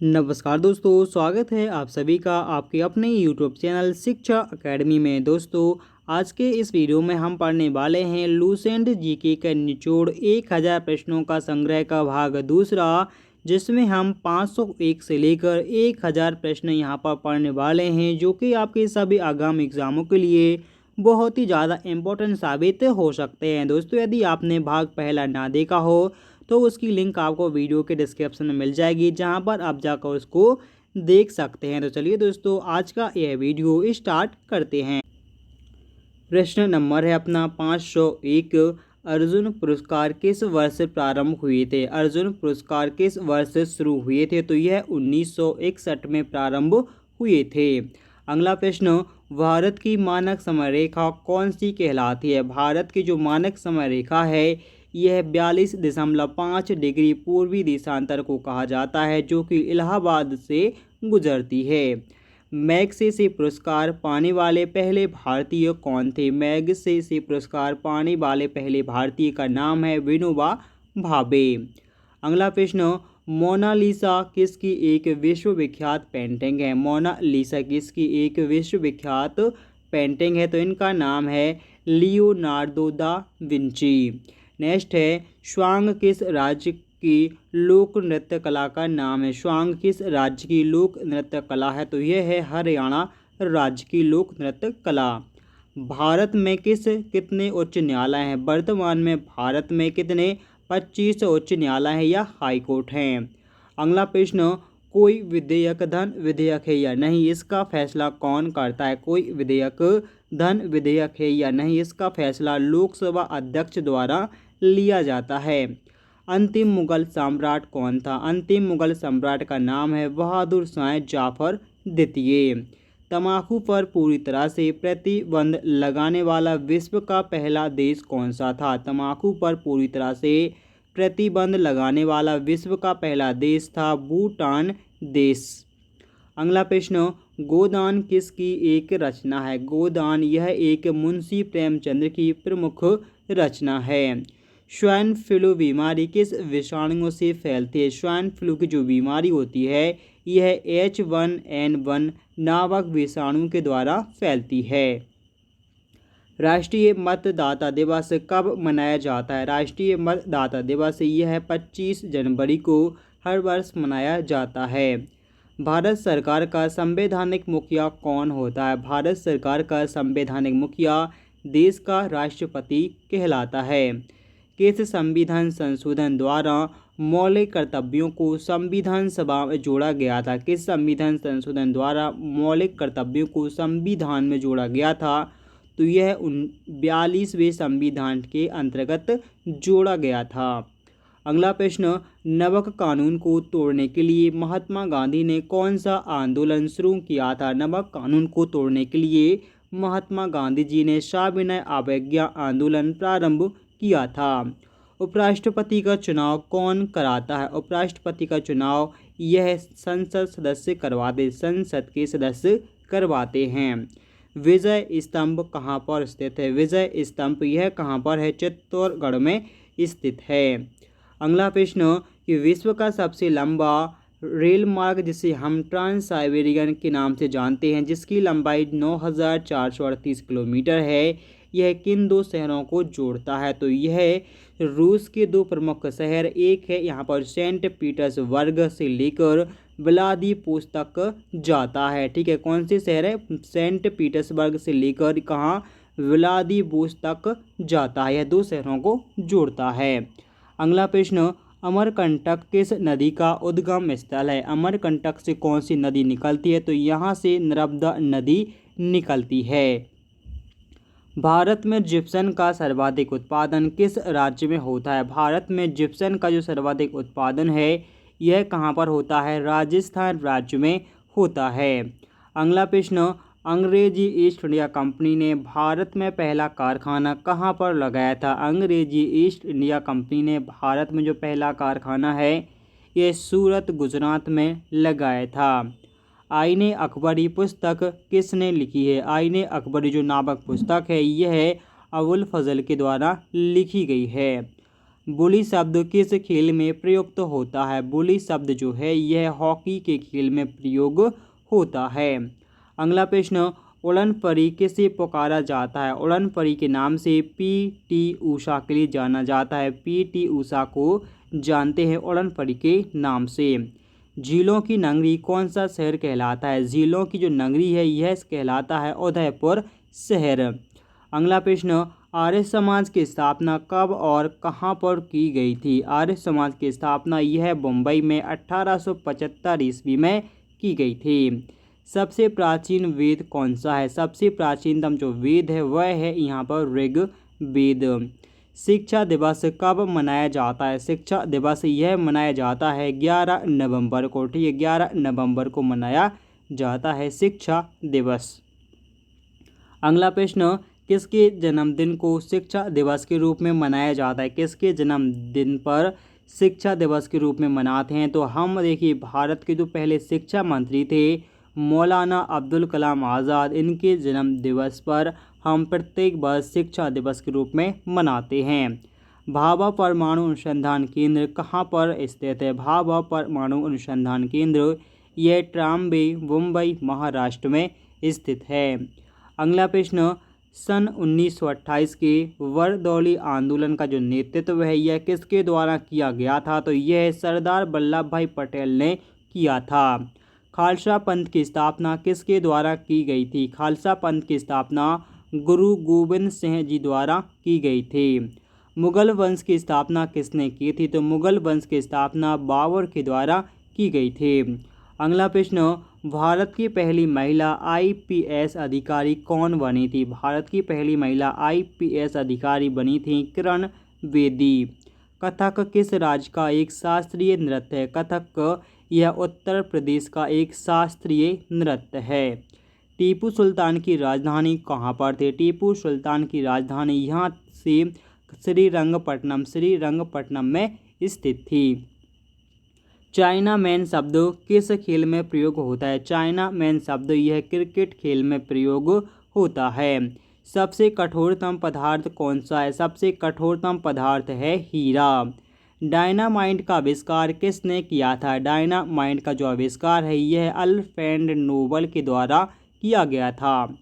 नमस्कार दोस्तों, स्वागत है आप सभी का आपके अपने यूट्यूब चैनल शिक्षा अकेडमी में। दोस्तों, आज के इस वीडियो में हम पढ़ने वाले हैं लूसेंट जीके का निचोड़ 1000 प्रश्नों का संग्रह का भाग दूसरा, जिसमें हम 501 से लेकर 1000 प्रश्न यहां पर पढ़ने वाले हैं, जो कि आपके सभी आगामी एग्जामों के लिए बहुत ही ज़्यादा इम्पोर्टेंट साबित हो सकते हैं। दोस्तों, यदि आपने भाग पहला ना देखा हो तो उसकी लिंक आपको वीडियो के डिस्क्रिप्शन में मिल जाएगी, जहां पर आप जाकर उसको देख सकते हैं। तो चलिए दोस्तों, आज का यह वीडियो स्टार्ट करते हैं। प्रश्न नंबर है अपना 501। अर्जुन पुरस्कार किस वर्ष प्रारंभ हुए थे? अर्जुन पुरस्कार किस वर्ष शुरू हुए थे? तो यह 1961 में प्रारंभ हुए थे। अगला प्रश्न, भारत की मानक समय रेखा कौन सी कहलाती है? भारत की जो मानक समय रेखा है यह 42.5 डिग्री पूर्वी देशांतर को कहा जाता है, जो कि इलाहाबाद से गुजरती है। मैग्सेसे पुरस्कार पाने वाले पहले भारतीय कौन थे? मैग्सेसे पुरस्कार पाने वाले पहले भारतीय का नाम है विनोबा भावे। अगला प्रश्न, मोनालिसा किसकी एक विश्वविख्यात पेंटिंग है? मोनालिसा किसकी एक विश्वविख्यात पेंटिंग है? तो इनका नाम है लियोनार्डो दा विंची। नेक्स्ट है, स्वांग किस राज्य की लोक नृत्य कला का नाम है? स्वांग किस राज्य की लोक नृत्य कला है? तो यह है हरियाणा राज्य की लोक नृत्य कला। भारत में कितने उच्च न्यायालय हैं? वर्तमान में भारत में कितने 25 उच्च न्यायालय हैं या हाई कोर्ट हैं। अगला प्रश्न, कोई विधेयक धन विधेयक है या नहीं, इसका फैसला कौन करता है? कोई विधेयक धन विधेयक है या नहीं, इसका फैसला लोकसभा अध्यक्ष द्वारा लिया जाता है। अंतिम मुगल सम्राट कौन था? अंतिम मुगल सम्राट का नाम है बहादुर शाह जाफर द्वितीय। तंबाकू पर पूरी तरह से प्रतिबंध लगाने वाला विश्व का पहला देश कौन सा था? तंबाकू पर पूरी तरह से प्रतिबंध लगाने वाला विश्व का पहला देश था भूटान देश। अगला प्रश्न, गोदान किसकी एक रचना है? गोदान यह एक मुंशी प्रेमचंद की प्रमुख रचना है। स्वाइन फ्लू बीमारी किस विषाणुओं से फैलती है? स्वाइन फ्लू की जो बीमारी होती है यह H1N1 नामक विषाणु के द्वारा फैलती है। राष्ट्रीय मतदाता दिवस कब मनाया जाता है? राष्ट्रीय मतदाता दिवस यह 25 जनवरी को हर वर्ष मनाया जाता है। भारत सरकार का संवैधानिक मुखिया कौन होता है? भारत सरकार का संवैधानिक मुखिया देश का राष्ट्रपति कहलाता है। किस संविधान संशोधन द्वारा मौलिक कर्तव्यों को संविधान सभा में जोड़ा गया था? किस संविधान संशोधन द्वारा मौलिक कर्तव्यों को संविधान में जोड़ा गया था? तो यह 42वें संविधान के अंतर्गत जोड़ा गया था। अगला प्रश्न, नमक कानून को तोड़ने के लिए महात्मा गांधी ने कौन सा आंदोलन शुरू किया था? नमक कानून को तोड़ने के लिए महात्मा गांधी जी ने सविनय अवज्ञा आंदोलन प्रारंभ किया था। उपराष्ट्रपति का चुनाव कौन कराता है? उपराष्ट्रपति का चुनाव यह संसद सदस्य करवाते, संसद के सदस्य करवाते हैं। विजय स्तंभ कहाँ पर स्थित है? विजय स्तंभ यह कहाँ पर है? चित्तौड़गढ़ में स्थित है। अगला प्रश्न, कि विश्व का सबसे लंबा रेल मार्ग जिसे हम ट्रांस साइबेरियन के नाम से जानते हैं, जिसकी लंबाई 9438 किलोमीटर है, यह किन दो शहरों को जोड़ता है? तो यह रूस के दो प्रमुख शहर, एक है यहाँ पर सेंट पीटर्सबर्ग से लेकर व्लादिवोस्तोक तक जाता है। ठीक है, कौन से शहर है? सेंट पीटर्सबर्ग से लेकर कहाँ? व्लादिवोस्तोक तक जाता है। यह दो शहरों को जोड़ता है। अगला प्रश्न, अमरकंटक किस नदी का उद्गम स्थल है? अमरकंटक से कौन सी नदी निकलती है? तो यहाँ से नर्मदा नदी निकलती है। भारत में जिप्सम का सर्वाधिक उत्पादन किस राज्य में होता है? भारत में जिप्सम का जो सर्वाधिक उत्पादन है यह कहाँ पर होता है? राजस्थान राज्य में होता है। अगला प्रश्न, अंग्रेजी ईस्ट इंडिया कंपनी ने भारत में पहला कारखाना कहाँ पर लगाया था? अंग्रेजी ईस्ट इंडिया कंपनी ने भारत में जो पहला कारखाना है यह सूरत गुजरात में लगाया था। आईने अकबरी पुस्तक किसने लिखी है? आईने अकबरी जो नामक पुस्तक है यह अबुल फजल के द्वारा लिखी गई है। बुली शब्द किस खेल में प्रयुक्त होता है? बुली शब्द जो है यह हॉकी के खेल में प्रयोग होता है। अगला प्रश्न, उड़न परी किसे पुकारा जाता है? उड़न परी के नाम से पीटी ऊषा के लिए जाना जाता है। पीटी ऊषा को जानते हैं उड़न परी के नाम से। झीलों की नगरी कौन सा शहर कहलाता है? झीलों की जो नगरी है यह कहलाता है उदयपुर शहर। अगला प्रश्न, आर्य समाज की स्थापना कब और कहाँ पर की गई थी? आर्य समाज की स्थापना यह मुंबई में 1875 ईस्वी में की गई थी। सबसे प्राचीन वेद कौन सा है? सबसे प्राचीनतम जो वेद है वह है यहाँ पर ऋग्वेद। शिक्षा दिवस कब मनाया जाता है? शिक्षा दिवस यह मनाया जाता है 11 नवंबर को। ठीक है, 11 नवंबर को मनाया जाता है शिक्षा दिवस। अगला प्रश्न, किसके जन्मदिन को शिक्षा दिवस के रूप में मनाया जाता है? किसके जन्मदिन पर शिक्षा दिवस के रूप में मनाते हैं? तो हम देखिए भारत के जो पहले शिक्षा मंत्री थे मौलाना अब्दुल कलाम आज़ाद, इनके जन्म दिवस पर हम प्रत्येक वर्ष शिक्षा दिवस के रूप में मनाते हैं। भाभा परमाणु अनुसंधान केंद्र कहाँ पर स्थित है? भाभा परमाणु अनुसंधान केंद्र यह ट्राम्बे मुंबई महाराष्ट्र में स्थित है। अगला प्रश्न, सन 1928 के वर्दौली आंदोलन का जो नेतृत्व है यह किसके द्वारा किया गया था? तो यह सरदार वल्लभ भाई पटेल ने किया था। खालसा पंथ की स्थापना किसके द्वारा की गई थी? खालसा पंथ की स्थापना गुरु गोबिंद सिंह जी द्वारा की गई थी। मुगल वंश की स्थापना किसने की थी? तो मुगल वंश की स्थापना बाबर के द्वारा की गई थी। अगला प्रश्न, भारत की पहली महिला आईपीएस अधिकारी कौन बनी थी? भारत की पहली महिला आईपीएस अधिकारी बनी थी किरण बेदी। कथक किस राज्य का एक शास्त्रीय नृत्य है? कथक यह उत्तर प्रदेश का एक शास्त्रीय नृत्य है। टीपू सुल्तान की राजधानी कहाँ पर थी? टीपू सुल्तान की राजधानी यहाँ से श्रीरंगपट्टनम में स्थित थी। चाइना मैन शब्द किस खेल में प्रयोग होता है? चाइना मैन शब्द यह क्रिकेट खेल में प्रयोग होता है। सबसे कठोरतम पदार्थ कौन सा है? सबसे कठोरतम पदार्थ है हीरा। डायनामाइट का आविष्कार किसने किया था? डायनामाइट का जो आविष्कार है यह अल्फ्रेड नोबल के द्वारा किया गया था।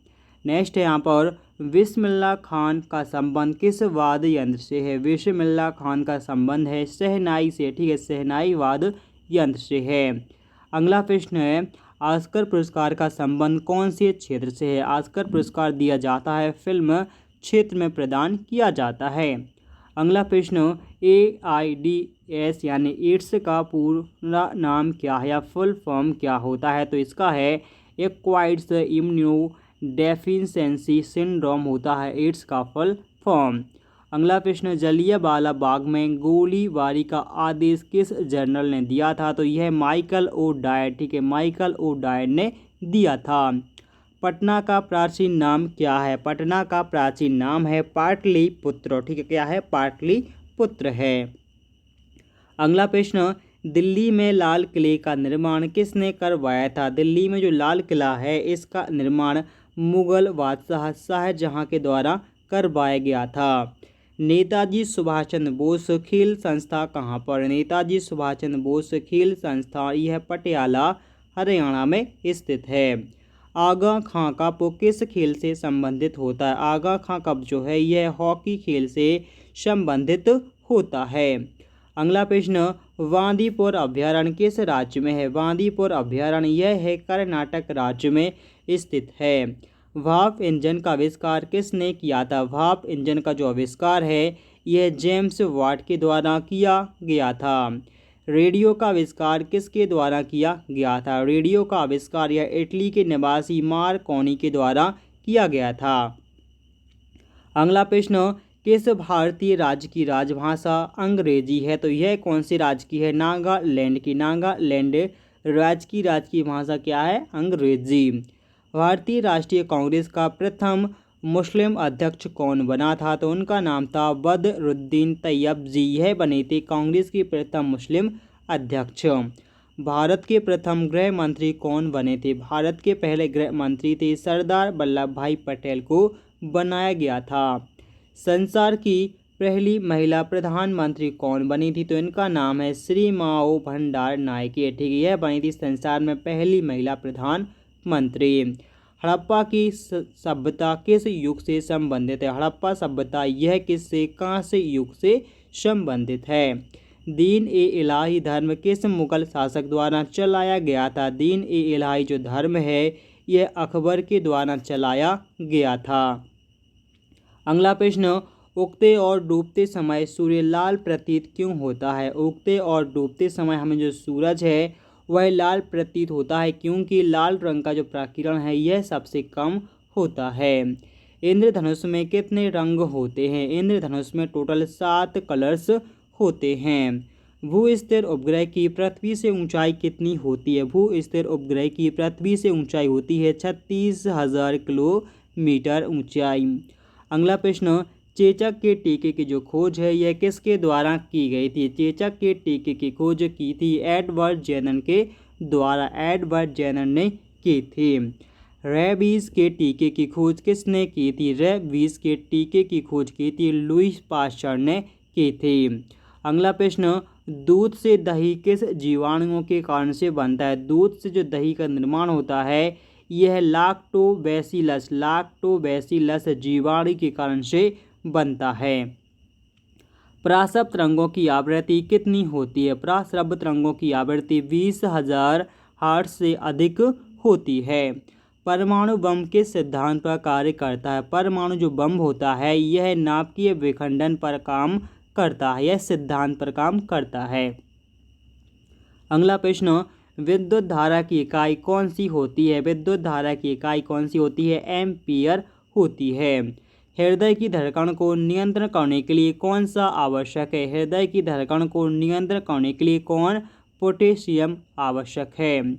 नेक्स्ट है यहाँ पर, बिस्मिल्लाह खान का संबंध किस वाद्य यंत्र से है? बिस्मिल्लाह खान का संबंध है शहनाई से। ठीक है, शहनाई वाद्य यंत्र से है। अगला प्रश्न है, ऑस्कर पुरस्कार का संबंध कौन से क्षेत्र से है? ऑस्कर पुरस्कार दिया जाता है फिल्म क्षेत्र में प्रदान किया जाता है। अगला प्रश्न, AIDS यानी एड्स का पूरा नाम क्या है या फुल फॉर्म क्या होता है? तो इसका है एक्वायर्ड इम्यूनो डेफिशिएंसी सिंड्रोम होता है एड्स का फुल फॉर्म। अगला प्रश्न, जलियांवाला बाग में गोलीबारी का आदेश किस जनरल ने दिया था? तो यह माइकल ओ डायर। ठीक है, माइकल ओ डायर ने दिया था। पटना का प्राचीन नाम क्या है? पटना का प्राचीन नाम है पाटलिपुत्र। ठीक है, क्या है? पाटलिपुत्र है। अगला प्रश्न, दिल्ली में लाल किले का निर्माण किसने करवाया था? दिल्ली में जो लाल किला है इसका निर्माण मुगल बादशाह शाहजहां के द्वारा करवाया गया था। नेताजी सुभाष चंद्र बोस खेल संस्था कहाँ पर? नेताजी सुभाष चंद्र बोस खेल संस्था यह पटियाला हरियाणा में स्थित है। आगा खां कप किस खेल से संबंधित होता है? आगा खां कप जो है यह हॉकी खेल से संबंधित होता है। अगला प्रश्न, बांदीपुर अभ्यारण्य किस राज्य में है? बांदीपुर अभ्यारण्य यह है कर्नाटक राज्य में स्थित है। भाप इंजन का आविष्कार किसने किया था? भाप इंजन का जो आविष्कार है यह जेम्स वाट के द्वारा किया गया था। रेडियो का आविष्कार किसके द्वारा किया गया था? रेडियो का आविष्कार यह इटली के निवासी मार्कोनी के द्वारा किया गया था। अगला प्रश्न, किस भारतीय राज्य की राजभाषा अंग्रेजी है? तो यह कौन सी राज्य की है? नागालैंड की। नागालैंड राज्य की भाषा क्या है? अंग्रेजी। भारतीय राष्ट्रीय कांग्रेस का प्रथम मुस्लिम अध्यक्ष कौन बना था? तो उनका नाम था बदरुद्दीन तैयब जी। यह बने थे कांग्रेस के प्रथम मुस्लिम अध्यक्ष। भारत के प्रथम गृह मंत्री कौन बने थे? भारत के पहले गृह मंत्री थे सरदार वल्लभ भाई पटेल को बनाया गया था। संसार की पहली महिला प्रधानमंत्री कौन बनी थी? तो इनका नाम है श्री माओ भंडार नायके। ठीक है, यह बनी थी संसार में पहली महिला प्रधानमंत्री। हड़प्पा की सभ्यता किस युग से संबंधित है? हड़प्पा सभ्यता यह किससे, कहाँ से युग से संबंधित है? दीन ए इलाही धर्म किस मुगल शासक द्वारा चलाया गया था? दीन ए इलाही जो धर्म है यह अकबर के द्वारा चलाया गया था। अगला प्रश्न, उगते और डूबते समय सूर्य लाल प्रतीत क्यों होता है? उगते और डूबते समय हमें जो सूरज है वह लाल प्रतीत होता है क्योंकि लाल रंग का जो प्रकीर्ण है यह सबसे कम होता है। इंद्रधनुष में कितने रंग होते हैं? इंद्रधनुष में टोटल 7 कलर्स होते हैं। भू-स्थिर उपग्रह की पृथ्वी से ऊंचाई कितनी होती है? भू-स्थिर उपग्रह की पृथ्वी से ऊंचाई होती है 36,000 किलोमीटर ऊंचाई। अगला प्रश्न, चेचक के टीके की जो खोज है यह किसके द्वारा की गई थी? चेचक के टीके की खोज की थी एडवर्ड जेनर के द्वारा। एडवर्ड जेनर ने की थी। रेबीज के टीके की खोज किसने की थी? रेबीज के टीके की खोज की थी लुईस पास्चर ने की थी। अगला प्रश्न, दूध से दही किस जीवाणुओं के कारण से बनता है? दूध से जो दही का निर्माण होता है यह लैक्टोबैसिलस जीवाणु के कारण से बनता है। पराशब्द रंगों की आवृत्ति कितनी होती है? पराशब्द रंगों की आवृत्ति 20,000 हर्ट्ज से अधिक होती है। परमाणु बम किस सिद्धांत पर कार्य करता है? परमाणु जो बम होता है यह नाभिकीय विखंडन पर काम करता है, यह सिद्धांत पर काम करता है। अगला प्रश्न, विद्युत धारा की इकाई कौन सी होती है? विद्युत धारा की इकाई कौन सी होती है? एम्पीयर होती है। हृदय की धड़कन को नियंत्रण करने के लिए कौन सा आवश्यक है? हृदय की धड़कन को नियंत्रण करने के लिए कौन? पोटेशियम आवश्यक है।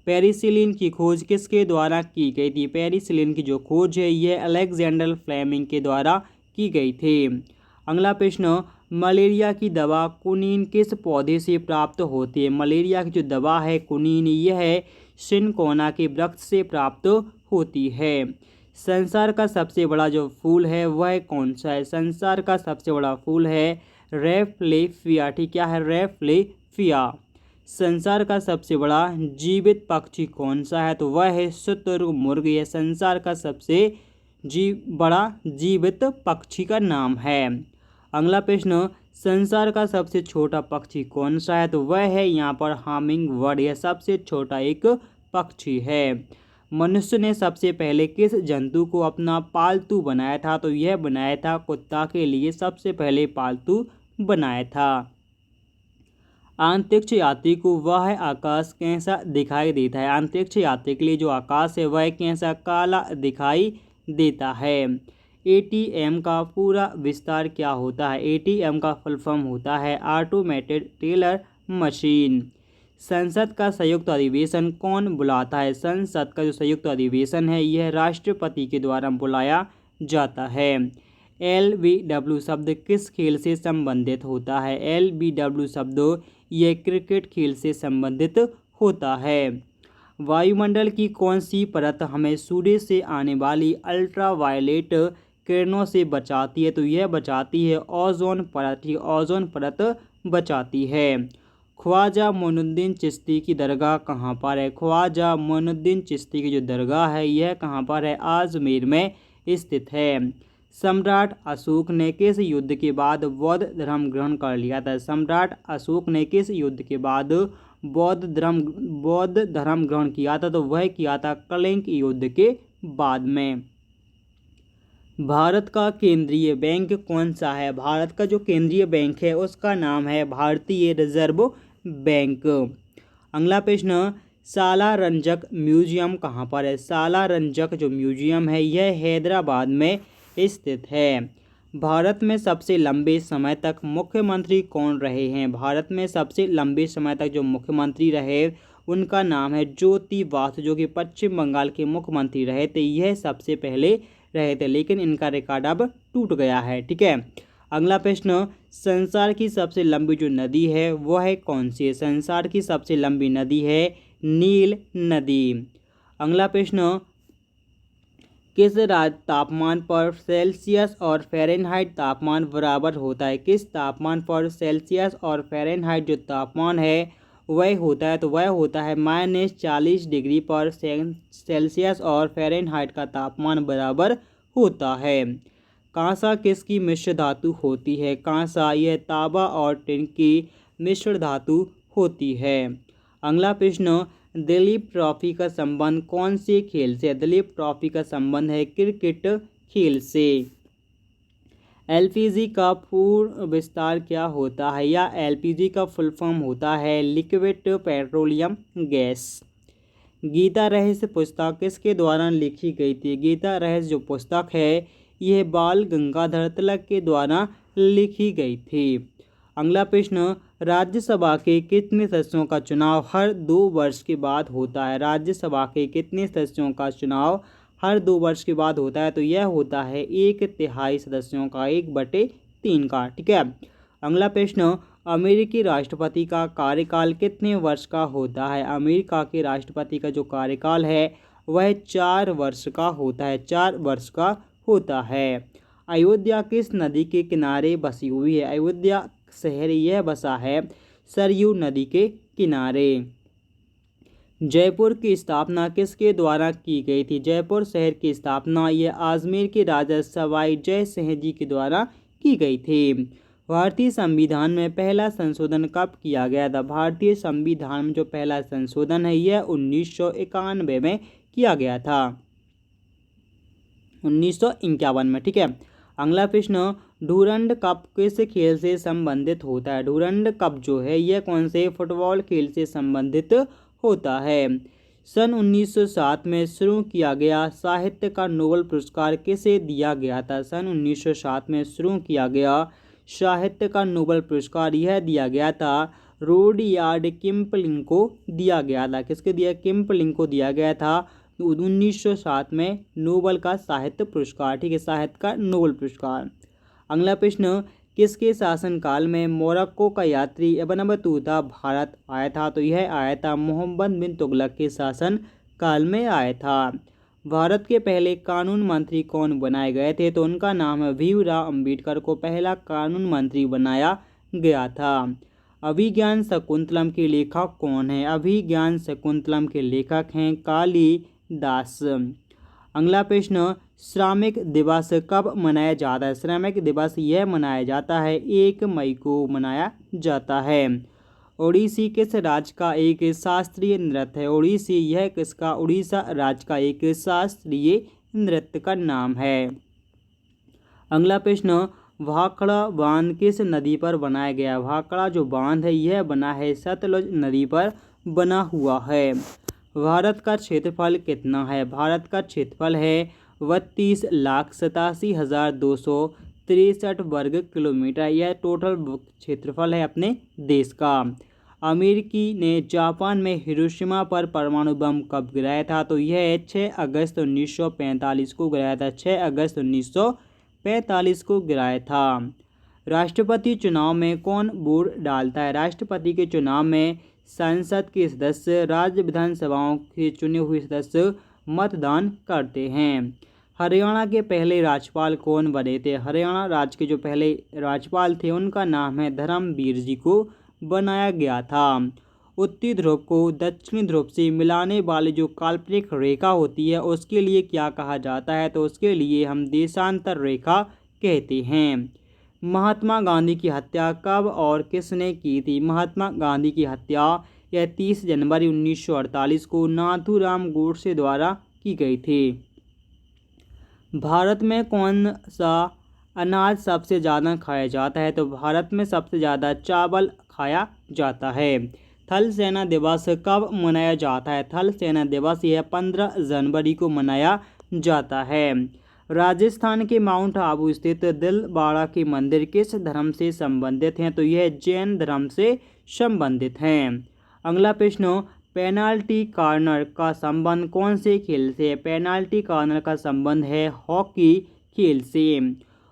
पेनिसिलिन की खोज किसके द्वारा की गई थी? पेनिसिलिन की जो खोज है यह अलेक्जेंडर फ्लेमिंग के द्वारा की गई थी। अगला प्रश्न, मलेरिया की दवा कुनीन किस पौधे से प्राप्त होती है? मलेरिया की जो दवा है कुनीन यह सिनकोना के वृक्ष से प्राप्त होती है। संसार का सबसे बड़ा जो फूल है वह कौन सा है? संसार का सबसे बड़ा फूल है रेफ्लेफिया। ठीक, क्या है? रेफ्लेफिया। संसार का सबसे बड़ा जीवित पक्षी कौन सा है? तो वह है शुतुरमुर्ग। यह संसार का सबसे बड़ा जीवित पक्षी का नाम है। अगला प्रश्न, संसार का सबसे छोटा पक्षी कौन सा है? तो वह है यहाँ पर हमिंग बर्ड। यह सबसे छोटा एक पक्षी है। मनुष्य ने सबसे पहले किस जंतु को अपना पालतू बनाया था? तो यह बनाया था कुत्ता के लिए सबसे पहले पालतू बनाया था। अंतरिक्ष यात्री को वह आकाश कैसा दिखाई देता है? अंतरिक्ष यात्री के लिए जो आकाश है वह कैसा? काला दिखाई देता है। एटीएम का पूरा विस्तार क्या होता है? एटीएम का फुल फॉर्म होता है ऑटोमेटेड टेलर मशीन। संसद का संयुक्त अधिवेशन कौन बुलाता है? संसद का जो संयुक्त अधिवेशन है यह राष्ट्रपति के द्वारा बुलाया जाता है। LBW शब्द किस खेल से संबंधित होता है? LBW शब्द यह क्रिकेट खेल से संबंधित होता है। वायुमंडल की कौन सी परत हमें सूर्य से आने वाली अल्ट्रावायलेट किरणों से बचाती है? तो यह बचाती है ओजोन परत। ओजोन परत बचाती है। ख्वाजा मोइनुद्दीन चिश्ती की दरगाह कहाँ पर है? ख्वाजा मोइनुद्दीन चिश्ती की जो दरगाह है यह कहाँ पर है? अजमेर में स्थित है। सम्राट अशोक ने किस युद्ध के बाद बौद्ध धर्म ग्रहण कर लिया था? सम्राट अशोक ने किस युद्ध के बाद बौद्ध धर्म ग्रहण किया था? तो वह किया था कलिंग युद्ध के बाद में। भारत का केंद्रीय बैंक कौन सा है? भारत का जो केंद्रीय बैंक है उसका नाम है भारतीय रिजर्व बैंक। अगला प्रश्न, सालारजंग म्यूजियम कहाँ पर है? सालारजंग जो म्यूजियम है यह हैदराबाद में स्थित है। भारत में सबसे लंबे समय तक मुख्यमंत्री कौन रहे हैं? भारत में सबसे लंबे समय तक जो मुख्यमंत्री रहे उनका नाम है ज्योति बासु, जो कि पश्चिम बंगाल के मुख्यमंत्री रहे थे। यह सबसे पहले रहे थे लेकिन इनका रिकॉर्ड अब टूट गया है। ठीक है। अगला प्रश्न, संसार की सबसे लंबी जो नदी है वह है कौन सी है? संसार की सबसे लंबी नदी है नील नदी। अगला प्रश्न, किस तापमान पर सेल्सियस और फ़ारेनहाइट तापमान बराबर होता है? किस तापमान पर सेल्सियस और फ़ारेनहाइट जो तापमान है वह होता है? तो वह होता है -40 डिग्री पर सेल्सियस और फ़ारेनहाइट का तापमान बराबर होता है। कांसा किसकी मिश्र धातु होती है? कांसा यह तांबा और टिन की मिश्र धातु होती है। अगला प्रश्न, दिलीप ट्रॉफी का संबंध कौन से खेल से? दिलीप ट्रॉफी का संबंध है क्रिकेट खेल से। एलपीजी का पूर्ण विस्तार क्या होता है? या एलपीजी का फुल फॉर्म होता है लिक्विड पेट्रोलियम गैस। गीता रहस्य पुस्तक किसके द्वारा लिखी गई थी? गीता रहस्य जो पुस्तक है यह बाल गंगाधर तिलक के द्वारा लिखी गई थी। अगला प्रश्न, राज्यसभा के कितने सदस्यों का चुनाव हर 2 वर्ष के बाद होता है? राज्यसभा के कितने सदस्यों का चुनाव हर 2 वर्ष के बाद होता है? तो यह होता है 1/3 सदस्यों का, 1/3 का। ठीक है। अगला प्रश्न, अमेरिकी राष्ट्रपति का कार्यकाल कितने वर्ष का होता है? अमेरिका के राष्ट्रपति का जो कार्यकाल है वह 4 वर्ष का होता है, 4 वर्ष का होता है। अयोध्या किस नदी के किनारे बसी हुई है? अयोध्या शहर यह बसा है सरयू नदी के किनारे। जयपुर की स्थापना किसके द्वारा की गई थी? जयपुर शहर की स्थापना यह अजमेर के राजा सवाई जय सिंह जी के द्वारा की गई थी। भारतीय संविधान में पहला संशोधन कब किया गया था? भारतीय संविधान में जो पहला संशोधन है यह 1991 में किया गया था, 1951 में। ठीक है। अगला प्रश्न, डूरंड कप किस खेल से संबंधित होता है? डूरंड कप जो है यह कौन से फुटबॉल खेल से संबंधित होता है? सन 1907 में शुरू किया गया साहित्य का नोबेल पुरस्कार किसे दिया गया था? सन 1907 में शुरू किया गया साहित्य का नोबेल पुरस्कार यह दिया गया था रुडयार्ड किपलिंग को दिया गया था। किसके दिया? किपलिंग को दिया गया था 1907 में नोबेल का साहित्य पुरस्कार। ठीक है, साहित्य का नोबेल पुरस्कार। अगला प्रश्न, किसके शासनकाल में मोरक्को का यात्री इब्न बतूता भारत आया था? तो यह आया था मोहम्मद बिन तुगलक के शासन काल में आया था। भारत के पहले कानून मंत्री कौन बनाए गए थे? तो उनका नाम है भीमराव अम्बेडकर को पहला कानून मंत्री बनाया गया था। अभिज्ञान शकुंतलम के लेखक कौन है? अभिज्ञान शकुंतलम के लेखक हैं कालिदास। अगला प्रश्न, श्रमिक दिवस कब मनाया जाता है? श्रमिक दिवस यह मनाया जाता है 1 मई को मनाया जाता है। ओडिसी किस राज्य का एक शास्त्रीय नृत्य है? ओडिसी यह किसका? उड़ीसा राज्य का एक शास्त्रीय नृत्य का नाम है। अगला प्रश्न, भाखड़ा बांध किस नदी पर बनाया गया? भाखड़ा जो बांध है यह बना है सतलुज नदी पर बना हुआ है। भारत का क्षेत्रफल कितना है? भारत का क्षेत्रफल है 32,87,263 वर्ग किलोमीटर। यह टोटल क्षेत्रफल है अपने देश का। अमेरिकी ने जापान में हिरोशिमा पर परमाणु बम कब गिराया था? तो यह 6 अगस्त 1945 को गिराया था, 6 अगस्त 1945 को गिराया था। राष्ट्रपति चुनाव में कौन वोट डालता है? राष्ट्रपति के चुनाव में संसद के सदस्य, राज्य विधानसभाओं के चुने हुए सदस्य मतदान करते हैं। हरियाणा के पहले राज्यपाल कौन बने थे? हरियाणा राज्य के जो पहले राज्यपाल थे उनका नाम है धर्मवीर जी को बनाया गया था। उत्तरी ध्रुव को दक्षिणी ध्रुव से मिलाने वाली जो काल्पनिक रेखा होती है उसके लिए क्या कहा जाता है? तो उसके लिए हम देशांतर रेखा कहते हैं। महात्मा गांधी की हत्या कब और किसने की थी? महात्मा गांधी की हत्या यह 30 जनवरी 1948 को नाथूराम गोडसे द्वारा की गई थी। भारत में कौन सा अनाज सबसे ज़्यादा खाया जाता है? तो भारत में सबसे ज़्यादा चावल खाया जाता है। थल सेना दिवस कब मनाया जाता है? थल सेना दिवस यह 15 जनवरी को मनाया जाता है। राजस्थान के माउंट आबू स्थित दिलवाड़ा के मंदिर किस धर्म से संबंधित हैं? तो यह जैन धर्म से संबंधित हैं। अगला प्रश्न, पेनाल्टी कॉर्नर का संबंध कौन से खेल से है? पेनाल्टी कॉर्नर का संबंध है हॉकी खेल से।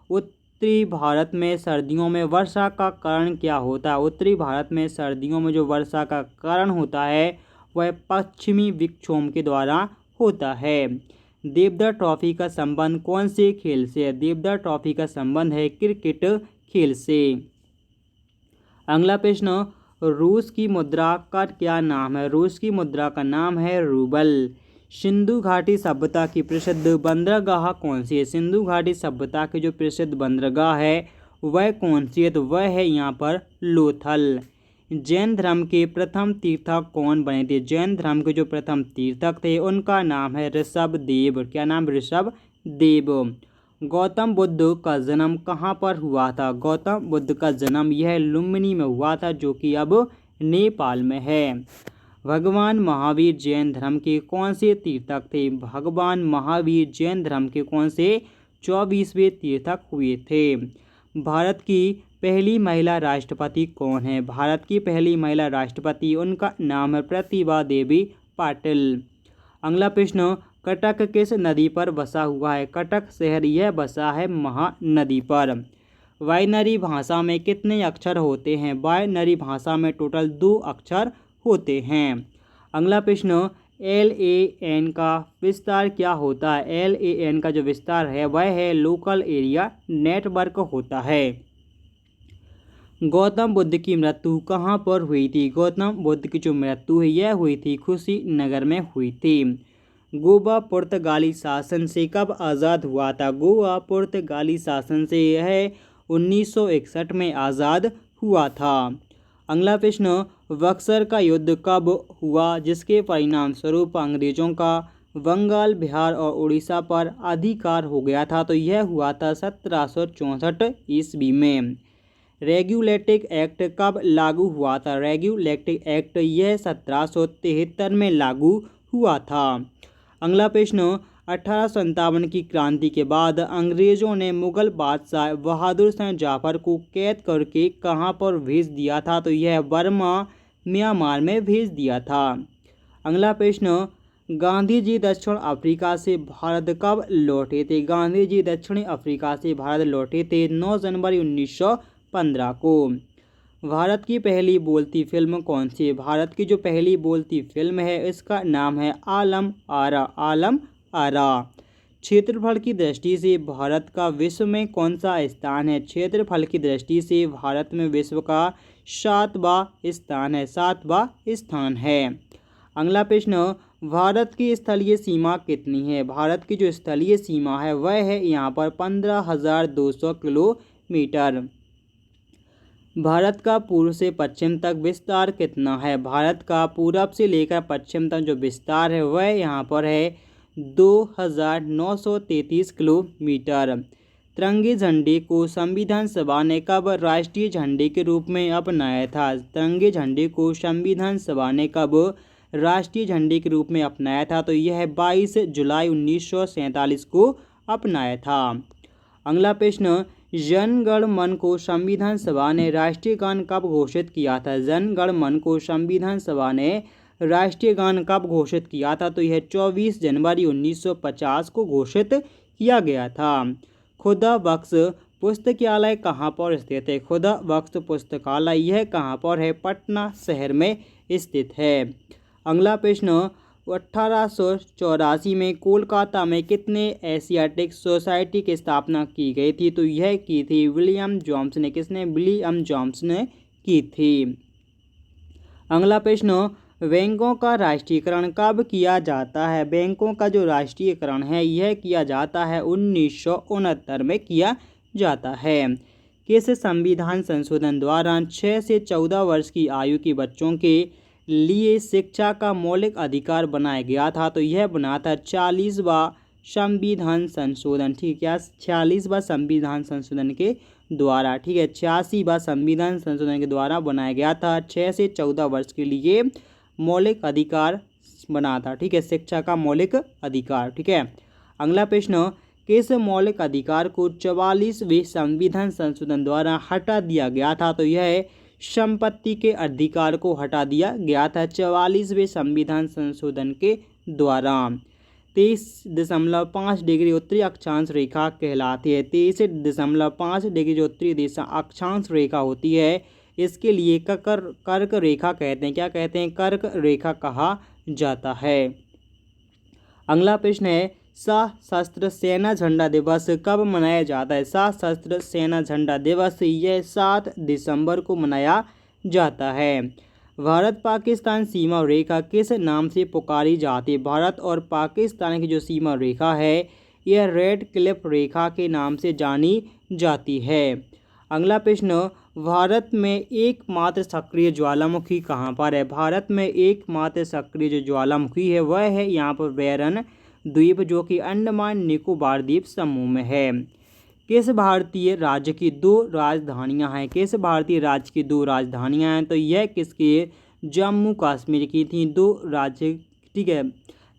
उत्तरी भारत में सर्दियों में वर्षा का कारण क्या होता है? उत्तरी भारत में सर्दियों में जो वर्षा का कारण होता है वह पश्चिमी विक्षोभ के द्वारा होता है। देवधर ट्रॉफी का संबंध कौन से खेल से है? देवधर ट्रॉफी का संबंध है क्रिकेट खेल से। अगला प्रश्न, रूस की मुद्रा का क्या नाम है? रूस की मुद्रा का नाम है रूबल। सिंधु घाटी सभ्यता की प्रसिद्ध बंदरगाह कौन सी है? सिंधु घाटी सभ्यता की जो प्रसिद्ध बंदरगाह है वह कौन सी है? तो वह है यहाँ पर लोथल। जैन धर्म के प्रथम तीर्थक कौन बने थे? जैन धर्म के जो प्रथम तीर्थक थे उनका नाम है ऋषभदेव। क्या नाम? ऋषभदेव। गौतम बुद्ध का जन्म कहाँ पर हुआ था? गौतम बुद्ध का जन्म यह लुम्बिनी में हुआ था, जो कि अब नेपाल में है। भगवान महावीर जैन धर्म के कौन से तीर्थक थे? भगवान महावीर जैन धर्म के कौन से 24वें तीर्थक हुए थे? भारत की पहली महिला राष्ट्रपति कौन है? भारत की पहली महिला राष्ट्रपति, उनका नाम है प्रतिभा देवी पाटिल। अगला प्रश्न, कटक किस नदी पर बसा हुआ है? कटक शहर यह बसा है महानदी पर। बाइनरी भाषा में कितने अक्षर होते हैं? बाइनरी भाषा में टोटल 2 अक्षर होते हैं। अगला प्रश्न, LAN का विस्तार क्या होता है? LAN का जो विस्तार है वह है लोकल एरिया नेटवर्क होता है। गौतम बुद्ध की मृत्यु कहाँ पर हुई थी? गौतम बुद्ध की जो मृत्यु है यह हुई थी कुशीनगर में हुई थी। गोवा पुर्तगाली शासन से कब आज़ाद हुआ था? गोवा पुर्तगाली शासन से यह 1961 में आज़ाद हुआ था। अगला प्रश्न, बक्सर का युद्ध कब हुआ जिसके परिणाम स्वरूप अंग्रेजों का बंगाल, बिहार और उड़ीसा पर अधिकार हो गया था? तो यह हुआ था 1764 ईस्वी में। रेगुलेटिंग एक्ट कब लागू हुआ था? रेगुलेटिंग एक्ट यह 1773 में लागू हुआ था। अगला प्रश्न, 1857 की क्रांति के बाद अंग्रेजों ने मुगल बादशाह बहादुर शाह जाफर को कैद करके कहाँ पर भेज दिया था? तो यह बर्मा, म्यांमार में भेज दिया था। अगला प्रश्न, गांधी जी दक्षिण अफ्रीका से भारत कब लौटे थे? गांधी जी दक्षिण अफ्रीका से भारत लौटे थे 9 जनवरी 1915 को। भारत की पहली बोलती फिल्म कौन सी है? भारत की जो पहली बोलती फिल्म है इसका नाम है आलम आरा। आलम आरा। क्षेत्रफल की दृष्टि से भारत का विश्व में कौन सा स्थान है? क्षेत्रफल की दृष्टि से भारत में विश्व का 7वां स्थान है। 7वां स्थान है। अगला प्रश्न, भारत की स्थलीय सीमा कितनी है? भारत की जो स्थलीय सीमा है वह है यहाँ पर 15,200 किलोमीटर। भारत का पूर्व से पश्चिम तक विस्तार कितना है? भारत का पूरब से लेकर पश्चिम तक जो विस्तार है वह यहाँ पर है 2,933 किलोमीटर। तिरंगे झंडे को संविधान सभा ने कब राष्ट्रीय झंडे के रूप में अपनाया था? तिरंगे झंडे को संविधान सभा ने कब राष्ट्रीय झंडे के रूप में अपनाया था? तो यह 22 जुलाई 1947 को अपनाया था। अगला प्रश्न, जन गण मन को संविधान सभा ने राष्ट्रीय गान कब घोषित किया था? जन गण मन को संविधान सभा ने राष्ट्रीय गान कब घोषित किया था? तो यह 24 जनवरी 1950 को घोषित किया गया था। खुदा बख्श पुस्तकालय कहाँ पर स्थित है? खुदा बख्श पुस्तकालय यह कहाँ पर है? पटना शहर में स्थित है। अगला प्रश्न, 1884 में कोलकाता में कितने एशियाटिक सोसाइटी की स्थापना की गई थी? तो यह की थी विलियम जोन्स ने। किसने? विलियम जोन्स ने की थी। अगला प्रश्न, बैंकों का राष्ट्रीयकरण कब किया जाता है? बैंकों का जो राष्ट्रीयकरण है यह किया जाता है 1969 में किया जाता है। किस संविधान संशोधन द्वारा 6 से 14 वर्ष की आयु के बच्चों के लिए शिक्षा का मौलिक अधिकार बनाया गया था? तो यह बना था 40वां संविधान संशोधन। ठीक है, 46वां संविधान संशोधन के द्वारा। ठीक है, 86वां संविधान संशोधन के द्वारा बनाया गया था। 6 से 14 वर्ष के लिए मौलिक अधिकार बना था। ठीक है, शिक्षा का मौलिक अधिकार। ठीक है। अगला प्रश्न, किस मौलिक अधिकार को 44वें संविधान संशोधन द्वारा हटा दिया गया था? तो यह संपत्ति के अधिकार को हटा दिया गया था 44वें संविधान संशोधन के द्वारा। 23.5 डिग्री उत्तरी अक्षांश रेखा कहलाती है। 23.5 डिग्री जो उत्तरी अक्षांश रेखा होती है इसके लिए कर्क रेखा कहते हैं। क्या कहते हैं? कर्क रेखा कहा जाता है। अगला प्रश्न है, सशस्त्र सेना झंडा दिवस कब मनाया जाता है? सशस्त्र सेना झंडा दिवस यह 7 दिसंबर को मनाया जाता है। भारत पाकिस्तान सीमा रेखा किस नाम से पुकारी जाती है? भारत और पाकिस्तान की जो सीमा रेखा है यह रेड क्लिफ रेखा के नाम से जानी जाती है। अगला प्रश्न, भारत में एकमात्र सक्रिय ज्वालामुखी कहाँ पर है? भारत में एकमात्र सक्रिय जो ज्वालामुखी है वह है यहाँ पर बैरन द्वीप, जो कि अंडमान निकोबार द्वीप समूह में है। किस भारतीय राज्य की 2 राजधानियां हैं? किस भारतीय राज्य की 2 राजधानियां हैं? तो यह किसके? जम्मू कश्मीर की थी 2 राज्य। ठीक है,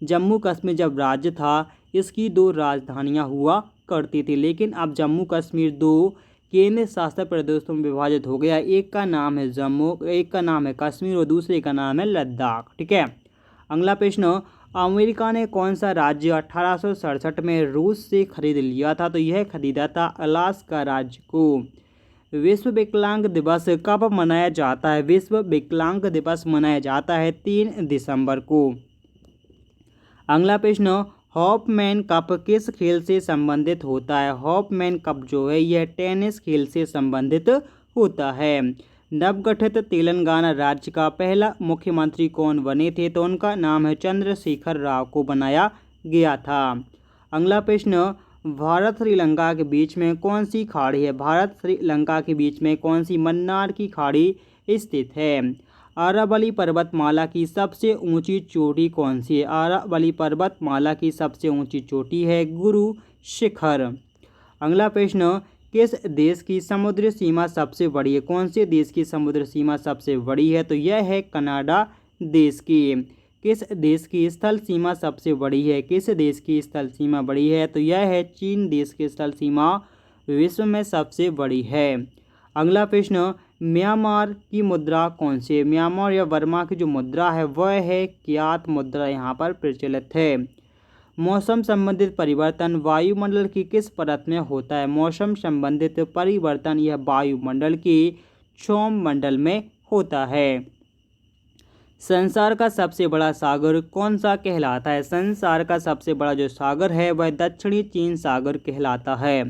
जम्मू कश्मीर जब राज्य था इसकी 2 राजधानियां हुआ करती थी, लेकिन अब जम्मू कश्मीर 2 केंद्र शासित प्रदेशों में विभाजित हो गया। एक का नाम है जम्मू, एक का नाम है कश्मीर और दूसरे का नाम है लद्दाख। ठीक है, अगला प्रश्न, अमेरिका ने कौन सा राज्य 1867 में रूस से खरीद लिया था? तो यह खरीदा था अलास्का राज्य को। विश्व विकलांग दिवस कब मनाया जाता है? विश्व विकलांग दिवस मनाया जाता है 3 दिसंबर को। अगला प्रश्न, हॉफमैन कप किस खेल से संबंधित होता है? हॉफमैन कप जो है यह टेनिस खेल से संबंधित होता है। नवगठित तेलंगाना राज्य का पहला मुख्यमंत्री कौन बने थे? तो उनका नाम है चंद्रशेखर राव को बनाया गया था। अगला प्रश्न, भारत श्रीलंका के बीच में कौन सी खाड़ी है? भारत श्रीलंका के बीच में कौन सी मन्नार की खाड़ी स्थित है? अरावली पर्वतमाला की सबसे ऊंची चोटी कौन सी है? अरावली पर्वतमाला की सबसे ऊंची चोटी है गुरु शिखर। अगला प्रश्न, किस देश की समुद्र सीमा सबसे बड़ी है? कौन से देश की समुद्र सीमा सबसे बड़ी है? तो यह है कनाडा देश की। किस देश की स्थल सीमा सबसे बड़ी है? किस देश की स्थल सीमा बड़ी है? तो यह है चीन देश की स्थल सीमा विश्व में सबसे बड़ी है। अगला प्रश्न, म्यांमार की मुद्रा कौन सी है? म्यांमार या बर्मा की जो मुद्रा है वह है क्यात मुद्रा यहाँ पर प्रचलित है। मौसम संबंधित परिवर्तन वायुमंडल की किस परत में होता है? मौसम संबंधित परिवर्तन यह वायुमंडल की क्षौम मंडल में होता है। संसार का सबसे बड़ा सागर कौन सा कहलाता है? संसार का सबसे बड़ा जो सागर है वह दक्षिणी चीन सागर कहलाता है।